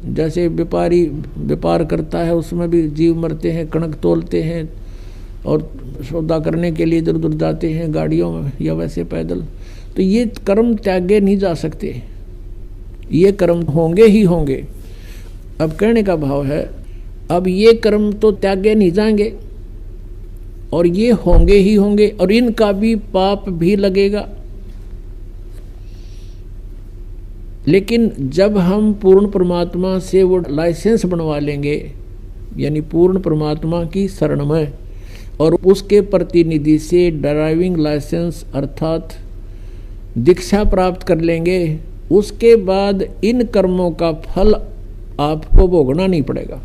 जैसे व्यापारी व्यापार करता है उसमें भी जीव मरते हैं, कणक तोलते हैं और सौदा करने के लिए इधर उधर जाते हैं गाड़ियों में या वैसे पैदल। तो ये कर्म त्यागे नहीं जा सकते, ये कर्म होंगे ही होंगे। अब कहने का भाव है, अब ये कर्म तो त्यागे नहीं जाएंगे और ये होंगे ही होंगे और इनका भी पाप भी लगेगा। लेकिन जब हम पूर्ण परमात्मा से वो लाइसेंस बनवा लेंगे, यानी पूर्ण परमात्मा की शरण में, और उसके प्रतिनिधि से ड्राइविंग लाइसेंस अर्थात दीक्षा प्राप्त कर लेंगे, उसके बाद इन कर्मों का फल आपको भोगना नहीं पड़ेगा।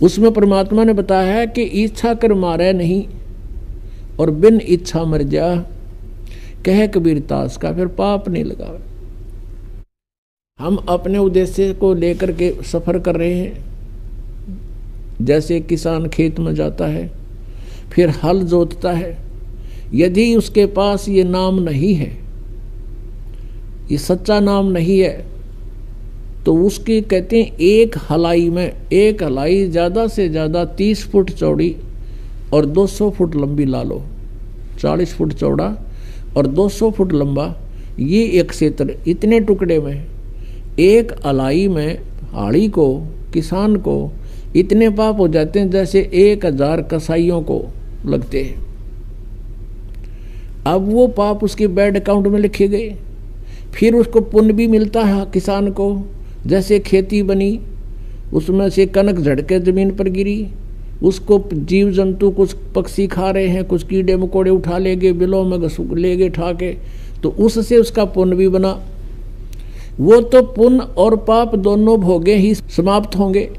उसमें परमात्मा ने बताया है कि इच्छा कर मारे नहीं और बिन इच्छा मर जा, कह कबीर तास का फिर पाप नहीं लगा। हम अपने उद्देश्य को लेकर के सफर कर रहे हैं। जैसे किसान खेत में जाता है, फिर हल जोतता है, यदि उसके पास ये नाम नहीं है, ये सच्चा नाम नहीं है, तो उसकी कहते हैं एक हलाई में, एक हलाई ज़्यादा से ज़्यादा 30 फुट चौड़ी और 200 फुट लंबी ला लो, 40 फुट चौड़ा और 200 फुट लंबा, ये एक क्षेत्र, इतने टुकड़े में एक हलाई में हाड़ी को, किसान को इतने पाप हो जाते हैं जैसे 1000 कसाईयों को लगते हैं। अब वो पाप उसके बैंक अकाउंट में लिखे गए, फिर उसको पुण्य भी मिलता है किसान को। जैसे खेती बनी, उसमें से कनक झड़के ज़मीन पर गिरी, उसको जीव जंतु कुछ पक्षी खा रहे हैं, कुछ कीड़े मकोड़े उठा लेंगे, बिलों में लेंगे ठा के, तो उससे उसका पुण्य भी बना। वो तो पुण्य और पाप दोनों भोगे ही समाप्त होंगे,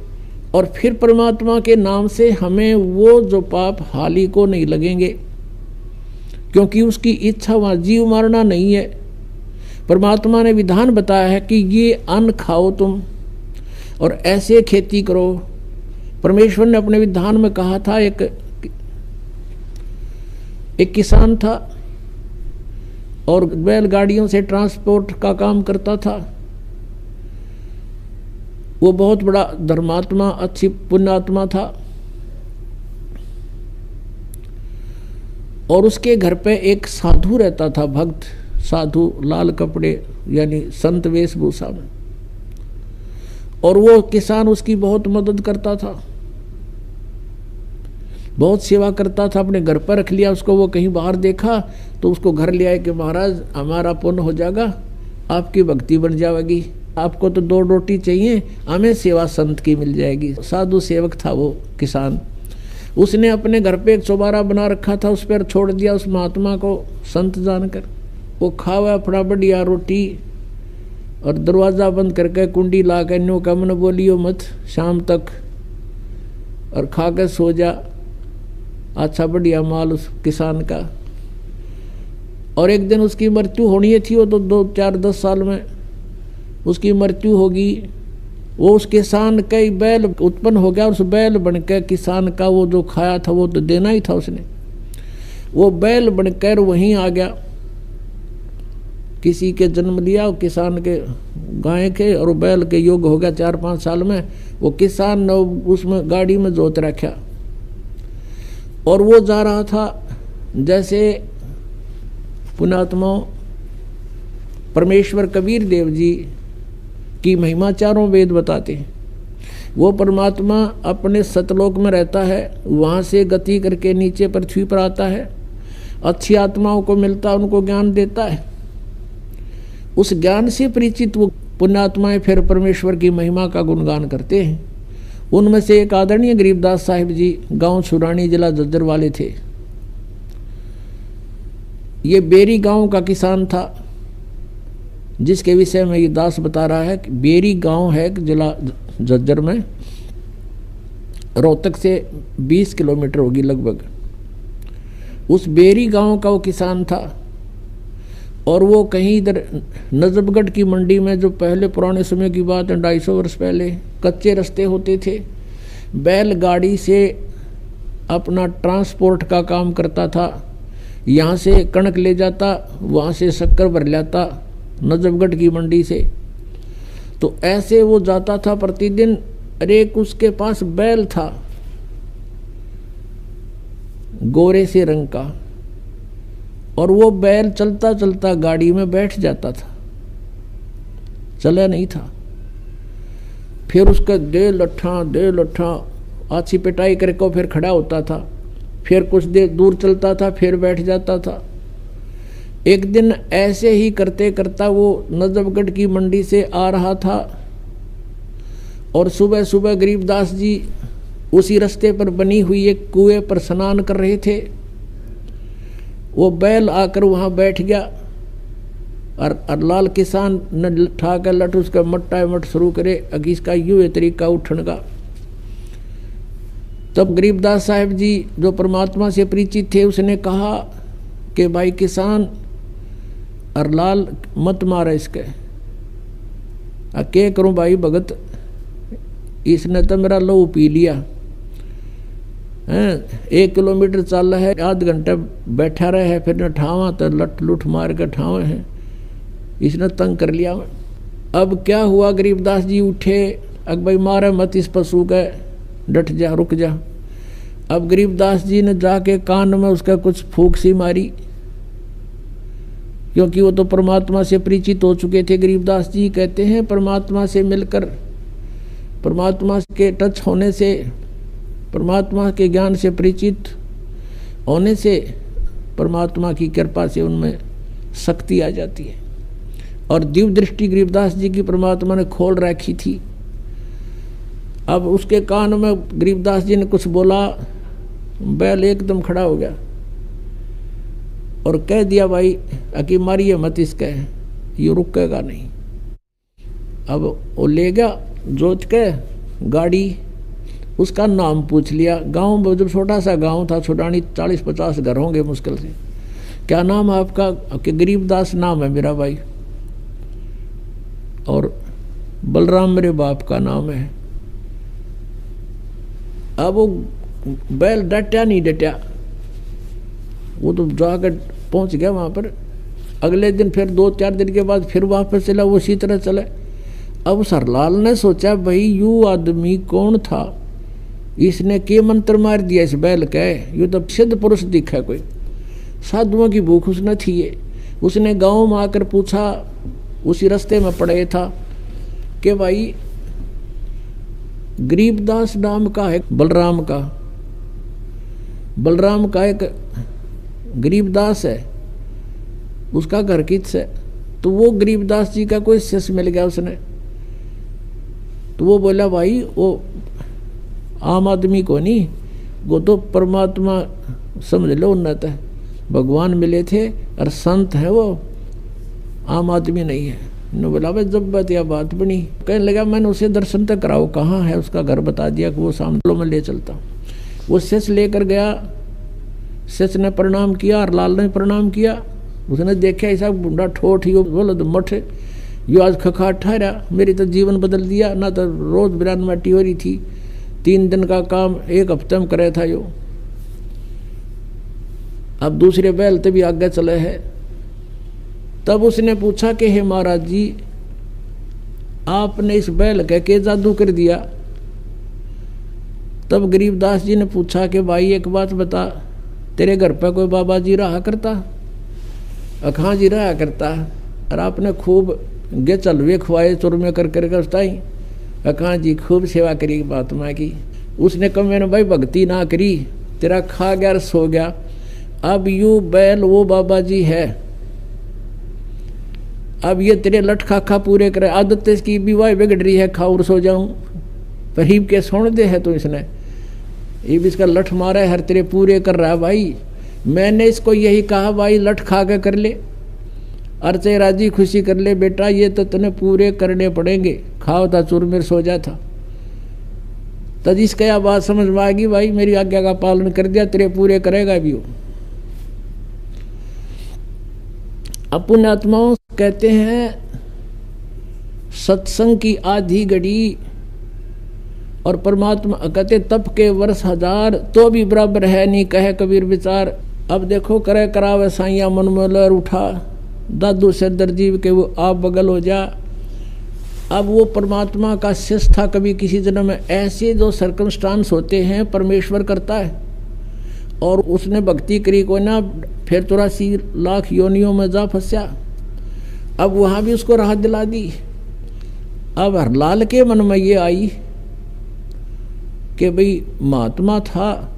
और फिर परमात्मा के नाम से हमें वो जो पाप हाली को नहीं लगेंगे, क्योंकि उसकी इच्छा वहाँ जीव मारना नहीं है। परमात्मा ने विधान बताया है कि ये अन्न खाओ तुम और ऐसे खेती करो। परमेश्वर ने अपने विधान में कहा था, एक किसान था और बैलगाड़ियों से ट्रांसपोर्ट का काम करता था। वो बहुत बड़ा धर्मात्मा, अच्छी पुण्यात्मा था, और उसके घर पे एक साधु रहता था, भक्त साधु, लाल कपड़े यानी संत वेशभूषा में, और वो किसान उसकी बहुत मदद करता था, बहुत सेवा करता था। अपने घर पर रख लिया उसको। वो कहीं बाहर देखा तो उसको घर ले आए कि महाराज हमारा पुण्य हो जाएगा, आपकी भक्ति बन जाएगी, आपको तो 2 रोटी चाहिए, हमें सेवा संत की मिल जाएगी। साधु सेवक था वो किसान। उसने अपने घर पे एक चौबारा बना रखा था, उस पर छोड़ दिया उस महात्मा को संत जानकर। वो खावा अपना बढ़िया रोटी और दरवाज़ा बंद करके कुंडी ला के न्यू का मन बोलियो मत शाम तक, और खा कर सो जा। अच्छा बढ़िया माल उस किसान का। और एक दिन उसकी मृत्यु होनी थी, वो तो 2, 4, 10 साल में उसकी मृत्यु होगी। वो उस किसान का ही बैल उत्पन्न हो गया, उस बैल बनकर किसान का वो जो खाया था वो तो देना ही था उसने। वो बैल बनकर वहीं आ गया, किसी के जन्म लिया, किसान के गाय के, और बैल के योग हो गया 4-5 साल में। वो किसान ने उसमें गाड़ी में जोत रखा, और वो जा रहा था। जैसे पुण्यात्मा परमेश्वर कबीर देव जी की महिमा चारों वेद बताते हैं। वो परमात्मा अपने सतलोक में रहता है, वहाँ से गति करके नीचे पृथ्वी पर आता है, अच्छी आत्माओं को मिलता है, उनको ज्ञान देता है। उस ज्ञान से परिचित वो पुण्यात्माएं फिर परमेश्वर की महिमा का गुणगान करते हैं। उनमें से एक आदरणीय गरीबदास साहिब जी गांव सुरानी, जिला झज्जर वाले थे। ये बेरी गांव का किसान था, जिसके विषय में ये दास बता रहा है कि बेरी गांव है जिला झज्जर में, रोहतक से 20 किलोमीटर होगी लगभग। उस बेरी गांव का वो किसान था, और वो कहीं इधर नजफगढ़ की मंडी में, जो पहले पुराने समय की बात है 250 वर्ष पहले, कच्चे रास्ते होते थे, बैलगाड़ी से अपना ट्रांसपोर्ट का काम करता था। यहाँ से कणक ले जाता, वहाँ से शक्कर भर लाता नजफगढ़ की मंडी से। तो ऐसे वो जाता था प्रतिदिन। एक उसके पास बैल था गोरे से रंग का, और वो बैल चलता चलता गाड़ी में बैठ जाता था, चला नहीं था। फिर उसका दे लट्ठा आछी पिटाई करके फिर खड़ा होता था, फिर कुछ देर दूर चलता था, फिर बैठ जाता था। एक दिन ऐसे ही करते करता वो नजफगढ़ की मंडी से आ रहा था, और सुबह सुबह गरीबदास जी उसी रास्ते पर बनी हुई एक कुएं पर स्नान कर रहे थे। वो बैल आकर वहाँ बैठ गया, और लाल किसान ने ठा कर लट उसका मट्टा मट शुरू करे, अगी इसका यूँ तरीका उठन का। तब गरीबदास साहिब जी जो परमात्मा से परिचित थे, उसने कहा कि भाई किसान, और लाल मत मारा इसके। क्या करूं भाई भगत, इसने तो मेरा लहू पी लिया है। 1 किलोमीटर चल है, आध घंटा बैठा रहे है, फिर न ठावा तो लट लुट मार के ठावे हैं, इसने तंग कर लिया। अब क्या हुआ, गरीबदास जी उठे, अग भाई मारे मत इस पशु का, डट जा, रुक जा। अब गरीबदास जी ने जाके कान में उसका कुछ फूंक सी मारी, क्योंकि वो तो परमात्मा से परिचित हो चुके थे। गरीबदास जी कहते हैं परमात्मा से मिलकर, परमात्मा के टच होने से, परमात्मा के ज्ञान से परिचित होने से, परमात्मा की कृपा से उनमें शक्ति आ जाती है। और दिव्य दृष्टि गरीबदास जी की परमात्मा ने खोल रखी थी। अब उसके कान में गरीबदास जी ने कुछ बोला, बैल एकदम खड़ा हो गया और कह दिया, भाई अकी मारिए मत इसके, ये रुकेगा नहीं। अब वो ले गया जोत के गाड़ी, उसका नाम पूछ लिया। गांव में जब छोटा सा गांव था, छोटानी 40-50 घर होंगे मुश्किल से। क्या नाम है आपका? कि गरीबदास नाम है मेरा भाई, और बलराम मेरे बाप का नाम है। अब वो बैल डटा नहीं डटा, वो तो जाकर पहुंच गया वहां पर। अगले दिन फिर 2-4 दिन के बाद फिर वापस चला, वो उसी तरह चला। अब सरलाल ने सोचा, भाई यू आदमी कौन था, इसने के मंत्र मार दिया इस बैल के, ये तो सिद्ध पुरुष दिखा, कोई साधुओं की भूख उसने थी। ये उसने गांव में आकर पूछा, उसी रास्ते में पड़े था, कि भाई गरीबदास नाम का है बलराम का एक गरीबदास है, उसका घर किस है? तो वो गरीबदास जी का कोई शिष्य मिल गया उसने। तो वो बोला, भाई वो आम आदमी को नहीं, वो तो परमात्मा समझ लो उन्नत है, भगवान मिले थे और संत है, वो आम आदमी नहीं है। ने बोला, भाई जब बात यह बात बनी, कहने लगा मैंने उसे दर्शन तक कराओ, कहाँ है उसका घर बता दिया कि वो सामने में ले चलता। वो शिष्य लेकर गया, शिष्य ने प्रणाम किया और लाल ने प्रणाम किया। उसने देखा ऐसा बुढ़ा ठोठ ही बोलो तो मठ, यो आज खखा ठहरा, मेरी तो जीवन बदल दिया। ना तो रोज बिरान माटी हो रही थी, 3 दिन का काम 1 हफ्ते में करे था यो। अब दूसरे बैल तभी आगे चले है। तब उसने पूछा कि हे महाराज जी, आपने इस बैल के जादू कर दिया? तब गरीबदास जी ने पूछा कि भाई एक बात बता, तेरे घर पे कोई बाबा जी रहा करता? अखां जी रहा करता, और आपने खूब गे चलवे खुआए चुरमे कर करके उसताई। अखां जी खूब सेवा करी महात्मा की। उसने कहा मैंने भाई भक्ति ना करी, तेरा खा गया सो गया। अब यू बैल वो बाबा जी है, अब ये तेरे लठ खा पूरे करे। आदत इसकी विवाह बिगड़ रही है, खा और सो जाऊं, परीब के सोन दे है। तो इसने ये भी इसका लठ मारा है, हर तेरे पूरे कर रहा है। भाई मैंने इसको यही कहा, भाई लठ खा के कर ले, अर्चे राजी खुशी कर ले बेटा, ये तो तूने पूरे करने पड़ेंगे। खाओ था चूर मेर सो जा था। तब इसका यह बात समझ में आ गई, भाई मेरी आज्ञा का पालन कर दिया, तेरे पूरे करेगा भी वो। अपने आत्माओं कहते हैं सत्संग की आधी घड़ी और परमात्मा कहते तप के वर्ष 1000 तो भी बराबर है नहीं, कहे कबीर विचार। अब देखो करे करावे साइया मन में लहर उठा, दादू से दर्जीव के वो आप बगल हो जा। अब वो परमात्मा का शिष्य था कभी किसी जन्म में। ऐसे जो सर्कमस्टांस होते हैं परमेश्वर करता है, और उसने भक्ति करी को ना, फिर 84 लाख योनियों में जा फंसा। अब वहाँ भी उसको राहत दिला दी। अब हरलाल के मन में ये आई कि भाई महात्मा था,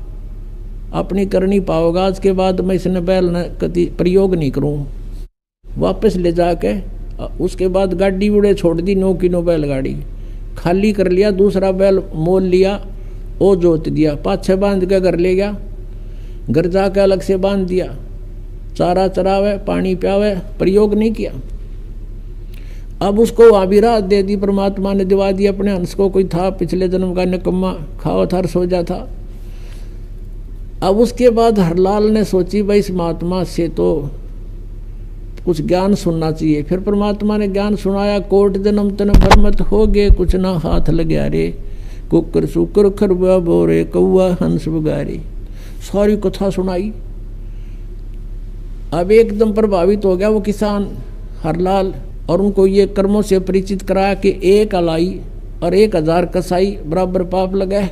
अपनी करनी पाओगा, आज के बाद मैं इसने बैल न कति प्रयोग नहीं करूँ। वापस ले जाके उसके बाद गाड़ी उड़े छोड़ दी, 9 किलो बैलगाड़ी खाली कर लिया, दूसरा बैल मोल लिया, वो जोत दिया, पाछे बांध के घर ले गया। घर जाके अलग से बांध दिया, चारा चरावे पानी प्यावे, प्रयोग नहीं किया। अब उसको वहाँ भी राहत दे दी, परमात्मा ने दिवा दी अपने हंस को। कोई था पिछले जन्म का निकम्मा, खाओ था सो जा था। अब उसके बाद हरलाल ने सोची भाई इस महात्मा से तो कुछ ज्ञान सुनना चाहिए। फिर परमात्मा ने ज्ञान सुनाया, कोट जन्म तन भरमत हो गए, कुछ ना हाथ लग्या रे, कुकर सुकर खरबा बोरे, कौआ हंस बगारे। सारी कथा सुनाई। अब एकदम प्रभावित हो गया वो किसान हरलाल, और उनको ये कर्मों से परिचित कराया कि 1 अलाई और 1000 कसाई बराबर पाप लगा।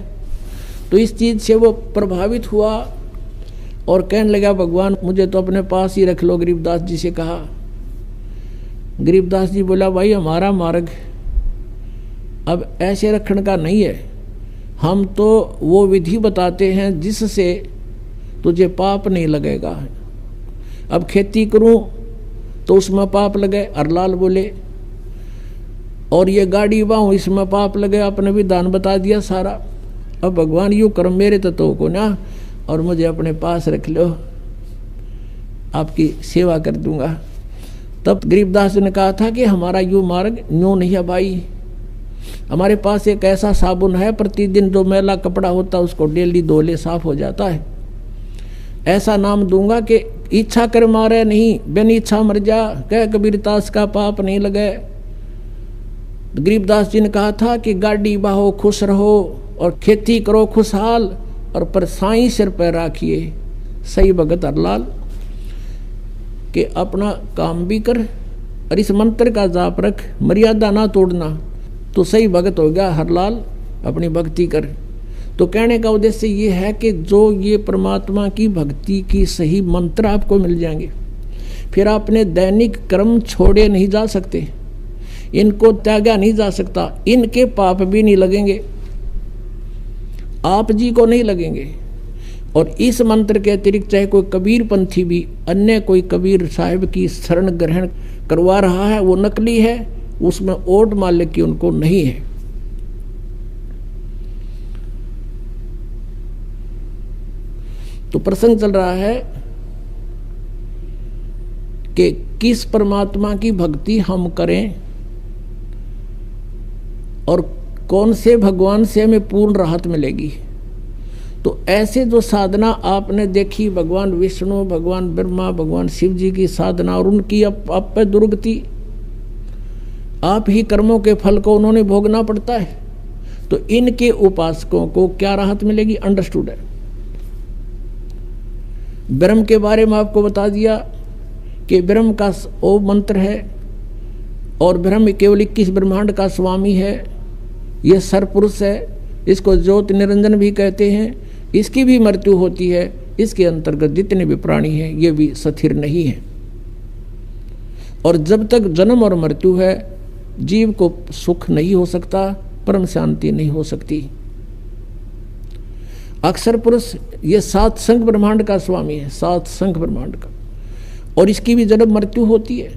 तो इस चीज़ से वो प्रभावित हुआ और कहने लगा भगवान मुझे तो अपने पास ही रख लो। गरीबदास जी से कहा। गरीबदास जी बोला भाई हमारा मार्ग अब ऐसे रखने का नहीं है, हम तो वो विधि बताते हैं जिससे तुझे पाप नहीं लगेगा। अब खेती करूं तो उसमें पाप लगे। हरलाल बोले और ये गाड़ी बाहू इसमें पाप लगे, आपने विधान बता दिया सारा। अब भगवान यूँ कर्म मेरे तो को ना, और मुझे अपने पास रख लो, आपकी सेवा कर दूंगा। तब गरीबदास जी ने कहा था कि हमारा यूँ मार्ग यूँ नहीं है भाई, हमारे पास एक ऐसा साबुन है, प्रतिदिन जो मैला कपड़ा होता है उसको डेली धो ले, साफ हो जाता है। ऐसा नाम दूंगा कि इच्छा कर मारे नहीं, बिन इच्छा मर जा, कह कबीरदास का पाप नहीं लगे। गरीबदास जी ने कहा था कि गाड़ी बाहो खुश रहो और खेती करो खुशहाल, और पर साईं सिर पर राखिए सही भगत हरलाल, कि अपना काम भी कर और इस मंत्र का जाप रख, मर्यादा ना तोड़ना, तो सही भगत हो गया हरलाल, अपनी भक्ति कर। तो कहने का उद्देश्य ये है कि जो ये परमात्मा की भक्ति की सही मंत्र आपको मिल जाएंगे, फिर आपने दैनिक कर्म छोड़े नहीं जा सकते, इनको त्यागा नहीं जा सकता, इनके पाप भी नहीं लगेंगे, आप जी को नहीं लगेंगे। और इस मंत्र के अतिरिक्त चाहे कोई कबीर पंथी भी अन्य कोई कबीर साहिब की शरण ग्रहण करवा रहा है, वो नकली है, उसमें ओट मालिक की उनको नहीं है। तो प्रसंग चल रहा है कि किस परमात्मा की भक्ति हम करें और कौन से भगवान से हमें पूर्ण राहत मिलेगी। तो ऐसे जो साधना आपने देखी, भगवान विष्णु, भगवान ब्रह्मा, भगवान शिव जी की साधना, और उनकी आप पे दुर्गति, आप ही कर्मों के फल को उन्होंने भोगना पड़ता है। तो इनके उपासकों को क्या राहत मिलेगी, अंडरस्टूड है। ब्रह्म के बारे में आपको बता दिया कि ब्रह्म का ओ मंत्र है, और ब्रह्म केवल 21 ब्रह्मांड का स्वामी है, यह सरपुरुष है, इसको ज्योति निरंजन भी कहते हैं। इसकी भी मृत्यु होती है, इसके अंतर्गत जितने भी प्राणी हैं ये भी स्थिर नहीं है। और जब तक जन्म और मृत्यु है, जीव को सुख नहीं हो सकता, परम शांति नहीं हो सकती। अक्षर पुरुष ये 7 संख ब्रह्मांड का स्वामी है, 7 संख ब्रह्मांड का, और इसकी भी जन्म मृत्यु होती है।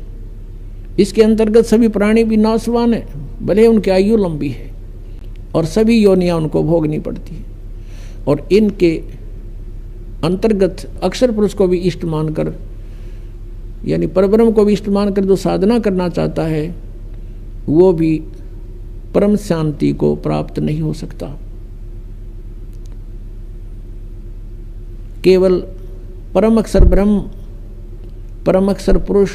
इसके अंतर्गत सभी प्राणी भी नाशवान है, भले उनकी आयु लंबी है, और सभी योनियां उनको भोगनी पड़ती है। और इनके अंतर्गत अक्षर पुरुष को भी इष्ट मानकर, यानी परब्रह्म को भी इष्ट मानकर जो साधना करना चाहता है, वो भी परम शांति को प्राप्त नहीं हो सकता। केवल परम अक्षर ब्रह्म, परम अक्षर पुरुष,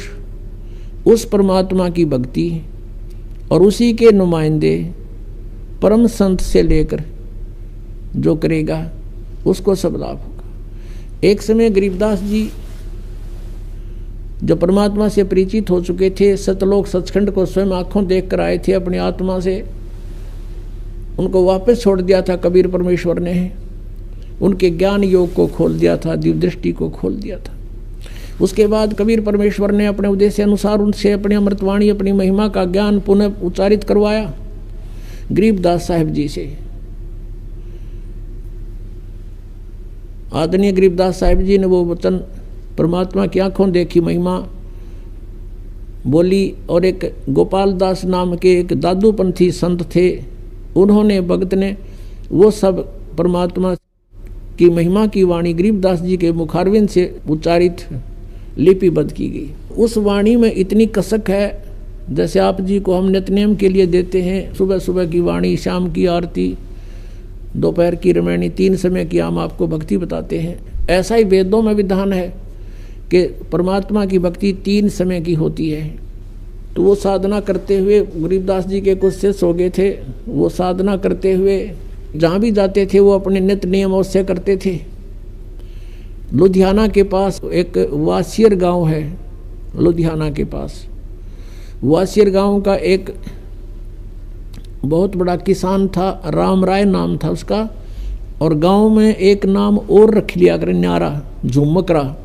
उस परमात्मा की भक्ति और उसी के नुमाइंदे परम संत से लेकर जो करेगा उसको सब लाभ होगा। एक समय गरीबदास जी जो परमात्मा से परिचित हो चुके थे, सतलोक सचखंड को स्वयं आंखों देख कर आए थे अपनी आत्मा से, उनको वापस छोड़ दिया था कबीर परमेश्वर ने, उनके ज्ञान योग को खोल दिया था, दिव्य दृष्टि को खोल दिया था। उसके बाद कबीर परमेश्वर ने अपने उद्देश्य अनुसार उनसे अपनी अमृतवाणी, अपनी महिमा का ज्ञान पुनः उच्चारित करवाया गरीबदास साहिब जी से। आदरणीय गरीबदास साहिब जी ने वो वचन परमात्मा की आंखों देखी महिमा बोली, और एक गोपाल दास नाम के एक दादूपंथी संत थे, उन्होंने, भगत ने, वो सब परमात्मा की महिमा की वाणी गरीबदास जी के मुखारविंद से उच्चारित लिपिबद्ध की गई। उस वाणी में इतनी कसक है, जैसे आप जी को हम नित्यनेम के लिए देते हैं, सुबह सुबह की वाणी, शाम की आरती, दोपहर की रामायणी, 3 समय की हम आपको भक्ति बताते हैं। ऐसा ही वेदों में विधान है कि परमात्मा की भक्ति 3 समय की होती है। तो वो साधना करते हुए गरीबदास जी के कुछ शिष्य हो गए थे, वो साधना करते हुए जहाँ भी जाते थे वो अपने नित्य नियम अवश्य करते थे। लुधियाना के पास एक वासियर गांव है, लुधियाना के पास वासियर गांव का एक बहुत बड़ा किसान था, राम राय नाम था उसका, और गांव में एक नाम और रख लिया कर, न्यारा, झुमकरा,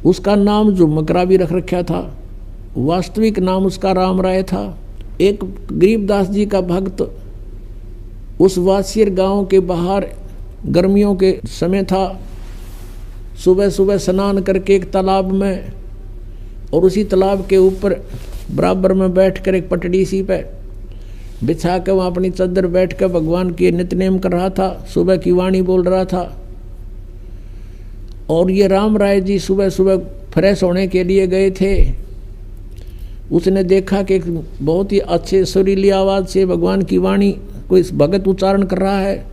उसका नाम झुमकरा भी रख रखा था, वास्तविक नाम उसका राम राय था। एक गरीबदास जी का भक्त उस वासियर गांव के बाहर गर्मियों के समय था, सुबह सुबह स्नान करके एक तालाब में, और उसी तालाब के ऊपर बराबर में बैठकर एक पटड़ी सी पे बिछा कर वहाँ अपनी चद्दर बैठ कर भगवान के नित्यनेम कर रहा था, सुबह की वाणी बोल रहा था। और ये राम राय जी सुबह सुबह फ्रेश होने के लिए गए थे। उसने देखा कि बहुत ही अच्छे सुरीली आवाज़ से भगवान की वाणी कोई भगत उच्चारण कर रहा है,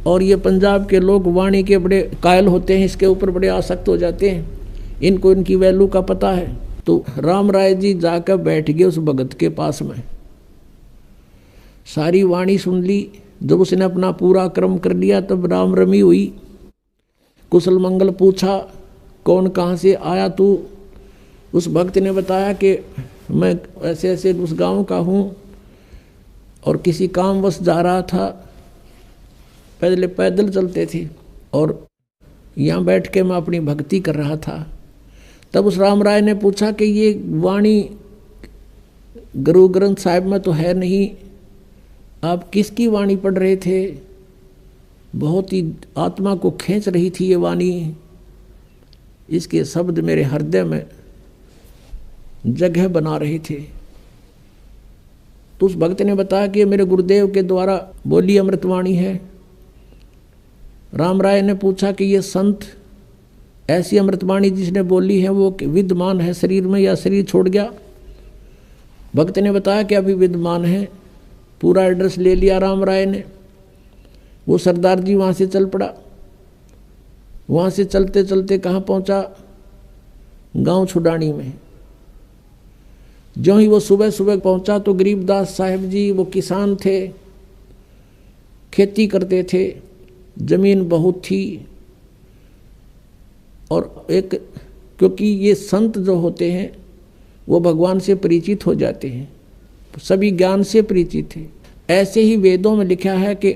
और ये पंजाब के लोग वाणी के बड़े कायल होते हैं, इसके ऊपर बड़े आसक्त हो जाते हैं, इनको इनकी वैल्यू का पता है। तो राम राय जी जाकर बैठ गए उस भगत के पास में, सारी वाणी सुन ली। जब उसने अपना पूरा कर्म कर लिया तब राम रमी हुई, कुशल मंगल पूछा, कौन कहाँ से आया तू? उस भक्त ने बताया कि मैं ऐसे ऐसे उस गांव का हूँ और किसी कामवश जा रहा था, पहले पैदल चलते थे और यहाँ बैठ के मैं अपनी भक्ति कर रहा था। तब उस राम राय ने पूछा कि ये वाणी गुरु ग्रंथ साहिब में तो है नहीं, आप किसकी वाणी पढ़ रहे थे? बहुत ही आत्मा को खींच रही थी ये वाणी, इसके शब्द मेरे हृदय में जगह बना रहे थे। तो उस भक्त ने बताया कि मेरे गुरुदेव के द्वारा बोली अमृतवाणी है। राम राय ने पूछा कि ये संत ऐसी अमृतवाणी जिसने बोली है वो विद्यमान है शरीर में या शरीर छोड़ गया? भक्त ने बताया कि अभी विद्यमान है। पूरा एड्रेस ले लिया राम राय ने। वो सरदार जी वहाँ से चल पड़ा। वहाँ से चलते चलते कहाँ पहुँचा? गांव छुडानी में। जो ही वो सुबह सुबह पहुँचा तो गरीबदास साहब जी वो किसान थे, खेती करते थे, जमीन बहुत थी, और एक क्योंकि ये संत जो होते हैं वो भगवान से परिचित हो जाते हैं, सभी ज्ञान से परिचित है। ऐसे ही वेदों में लिखा है कि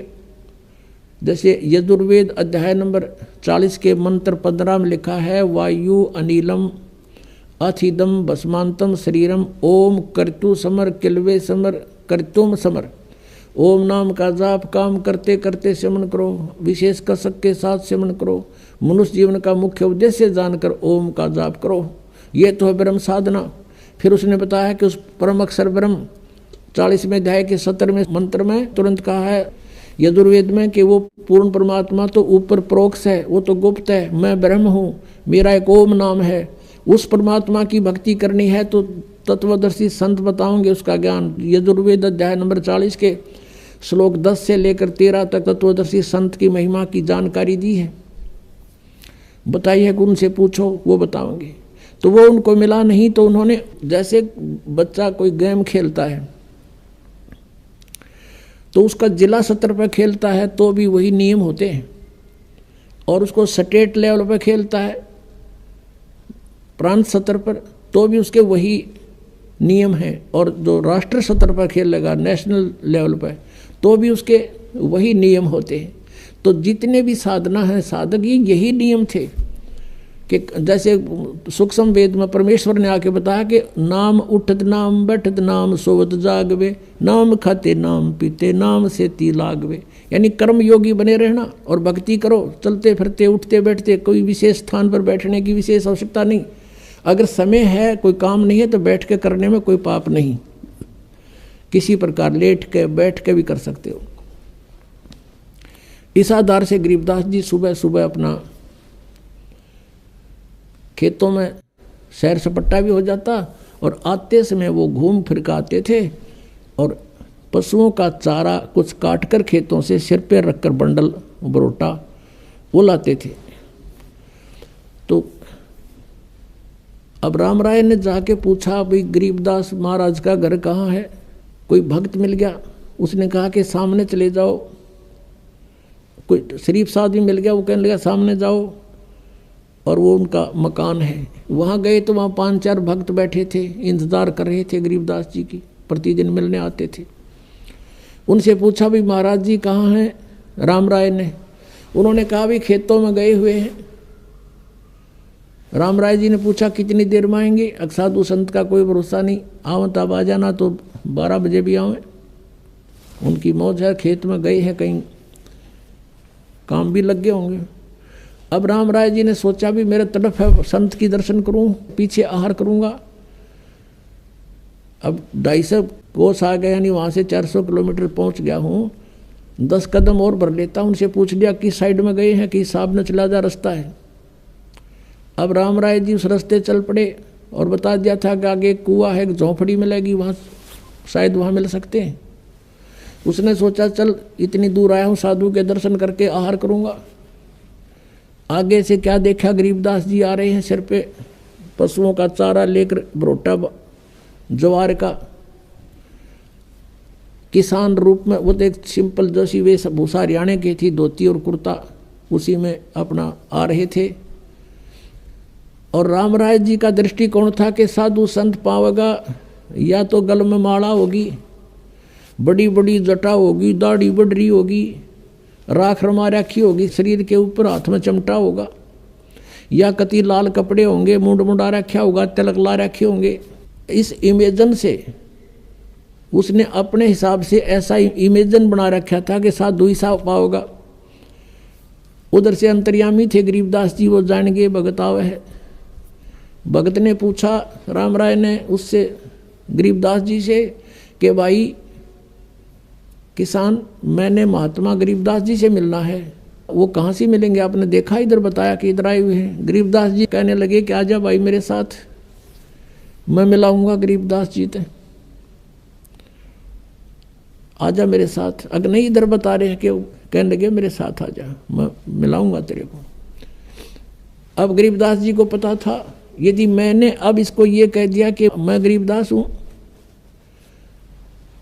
जैसे यजुर्वेद अध्याय नंबर 40 के मंत्र 15 में लिखा है, वायु अनिलम अथिदम भस्मांतम शरीरम ओम कर्तु समर किलवे समर कर्तुम समर। ओम नाम का जाप काम करते करते सेवन करो, विशेष कसक के साथ सेवन करो, मनुष्य जीवन का मुख्य उद्देश्य जानकर ओम का जाप करो, ये तो है ब्रह्म साधना। फिर उसने बताया कि उस परम अक्षर ब्रह्म 40वें अध्याय के 17वें मंत्र में तुरंत कहा है यजुर्वेद में कि वो पूर्ण परमात्मा तो ऊपर प्रोक्ष है, वो तो गुप्त है, मैं ब्रह्म हूँ, मेरा एक ओम नाम है। उस परमात्मा की भक्ति करनी है तो तत्वदर्शी संत बताओगे उसका ज्ञान। यजुर्वेद अध्याय नंबर 40 के श्लोक 10 से लेकर 13 तक तत्वदर्शी संत की महिमा की जानकारी दी है, बताई है। उनसे पूछो वो बताओगे। तो वो उनको मिला नहीं, तो उन्होंने जैसे बच्चा कोई गेम खेलता है तो उसका जिला स्तर पर खेलता है तो भी वही नियम होते हैं, और उसको स्टेट लेवल पर खेलता है प्रांत स्तर पर तो भी उसके वही नियम हैं, और जो राष्ट्र स्तर पर खेलेगा नेशनल लेवल पर तो भी उसके वही नियम होते हैं। तो जितने भी साधना हैं साधक यही नियम थे कि जैसे सूक्ष्म वेद में परमेश्वर ने आके बताया कि नाम उठत नाम बैठत नाम सोवत जागवे, नाम खाते नाम पीते नाम से ती लागवे। यानी कर्म योगी बने रहना और भक्ति करो, चलते फिरते उठते बैठते, कोई विशेष स्थान पर बैठने की विशेष आवश्यकता नहीं। अगर समय है कोई काम नहीं है तो बैठ के करने में कोई पाप नहीं, किसी प्रकार लेट के बैठ के भी कर सकते हो। इस आधार से गरीबदास जी सुबह सुबह अपना खेतों में सैर सपट्टा भी हो जाता, और आते समय वो घूम फिर के आते थे और पशुओं का चारा कुछ काट कर खेतों से सिर पे रखकर बंडल बरोटा वो लाते थे। तो अब राम राय ने जाके पूछा, भाई गरीबदास महाराज का घर कहाँ है? कोई भक्त मिल गया, उसने कहा कि सामने चले जाओ। कोई शरीफ साहब भी मिल गया, वो कहने लगा सामने जाओ, और वो उनका मकान है। वहाँ गए तो वहाँ 5-4 भक्त बैठे थे, इंतज़ार कर रहे थे गरीबदास जी की, प्रतिदिन मिलने आते थे। उनसे पूछा भी महाराज जी कहाँ हैं? राम राय ने, उन्होंने कहा भी खेतों में गए हुए हैं। राम राय जी ने पूछा कितनी देर में आएंगे? साधु संत का कोई भरोसा नहीं, आवें तब आ जाना, तो 12 बजे भी आवें। उनकी मौज है, खेत में गए हैं, कहीं काम भी लग गए होंगे। अब राम राय जी ने सोचा भी मेरे तरफ है संत की दर्शन करूं, पीछे आहार करूंगा। अब 250 कोस आ गया, यानी वहाँ से 400 किलोमीटर पहुँच गया हूँ। 10 कदम और भर लेता हूँ। उनसे पूछ लिया किस साइड में गए हैं, कि साहब ने चला जा रास्ता है। अब राम राय जी उस रास्ते चल पड़े और बता दिया था कि आगे एक कुआं है, एक झोंपड़ी मिलेगी, वहाँ शायद वहाँ मिल सकते हैं। उसने सोचा चल इतनी दूर आया हूँ, साधु के दर्शन करके आहार करूँगा। आगे से क्या देखा, गरीबदास जी आ रहे हैं, सिर पे पशुओं का चारा लेकर, बरोटा ज्वार का, किसान रूप में। वो तो एक सिंपल जैसी वेशभूषा हरियाणा की थी, धोती और कुर्ता, उसी में अपना आ रहे थे। और राम राय जी का दृष्टिकोण था कि साधु संत पावेगा, या तो गल में माला होगी, बड़ी बड़ी जटा होगी, दाढ़ी बढ़ होगी, राख रमा रखी होगी शरीर के ऊपर, हाथ में चमटा होगा, या कति लाल कपड़े होंगे, मुंड मुंडा रखा होगा, तिलक ला रखे होंगे। इस इमेजन से उसने अपने हिसाब से ऐसा इमेजन बना रखा था कि साधु ही साफ पाओगा। उधर से अंतर्यामी थे गरीबदास जी, वो जान गए भगत आवे है। भगत ने पूछा राम राय ने उससे, गरीबदास जी से, कि भाई किसान, मैंने महात्मा गरीबदास जी से मिलना है, वो कहाँ से मिलेंगे? आपने देखा इधर, बताया कि इधर आए हुए हैं। गरीबदास जी कहने लगे कि आजा भाई मेरे साथ, मैं मिलाऊंगा गरीबदास जी से, आजा मेरे साथ। अगर नहीं इधर बता रहे हैं कि कहने लगे मेरे साथ आजा, मैं मिलाऊंगा तेरे को। अब गरीबदास जी को पता था यदि मैंने अब इसको ये कह दिया कि मैं गरीबदास हूँ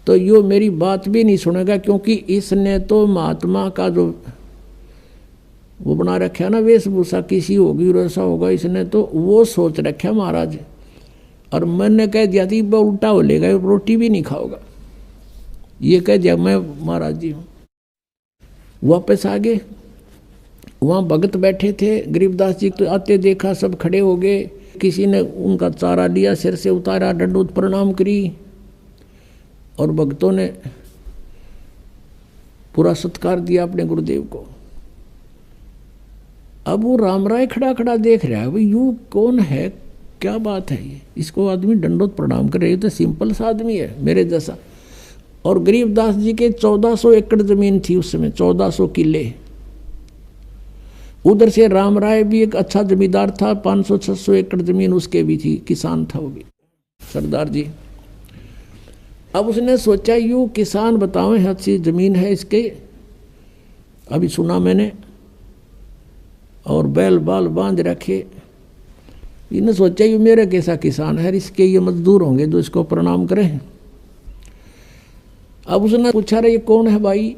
तो यो मेरी बात भी नहीं सुनेगा, क्योंकि इसने तो महात्मा का जो वो बना रखा है ना वेशभूषा, किसी होगी वैसा होगा, इसने तो वो सोच रखा महाराज। और मैंने कह दिया थी वह उल्टा हो लेगा, रोटी भी नहीं खाओगा, ये कह दिया मैं महाराज जी हूँ। वापस आ गए, वहाँ भगत बैठे थे। गरीबदास जी तो आते देखा, सब खड़े हो गए, किसी ने उनका चारा लिया, सिर से उतारा, दंडोत प्रणाम करी, और भक्तों ने पूरा सत्कार दिया अपने गुरुदेव को। अब वो राम राय खड़ा खड़ा देख रहा है, भाई यू कौन है, क्या बात है ये, इसको आदमी दंडोत प्रणाम कर रहे हो, तो सिंपल सा आदमी है मेरे जैसा। और गरीबदास जी के 1400 एकड़ जमीन थी उस समय, 1400 किले। उधर से राम राय भी एक अच्छा जमींदार था, 500-600 एकड़ जमीन उसके भी थी, किसान था वो भी, सरदार जी। अब उसने सोचा यूँ किसान बताओ अच्छी ज़मीन है इसके, अभी सुना मैंने, और बैल बाल बांध रखे। इन्हें सोचा यूँ मेरे कैसा किसान है, इसके ये मजदूर होंगे जो इसको प्रणाम करें। अब उसने पूछा रहे ये कौन है भाई?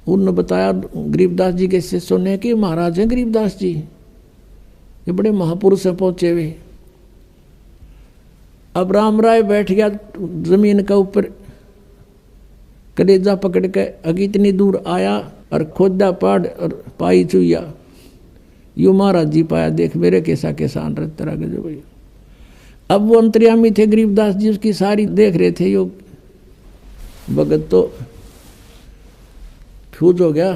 उन्होंने बताया गरीबदास जी के शिष्यों ने कि महाराज हैं गरीबदास जी, ये बड़े महापुरुष हैं पहुँचे हुए। अब राम राय बैठ गया जमीन के ऊपर, कलेजा पकड़ के, अगी इतनी दूर आया और खोदा पाड़ और पाई चुया, यू महाराज जी पाया, देख मेरे कैसा किसान रहता रहा जो भैया। अब वो अंतर्यामी थे गरीबदास जी, उसकी सारी देख रहे थे। यो भगत तो फ्यूज हो गया,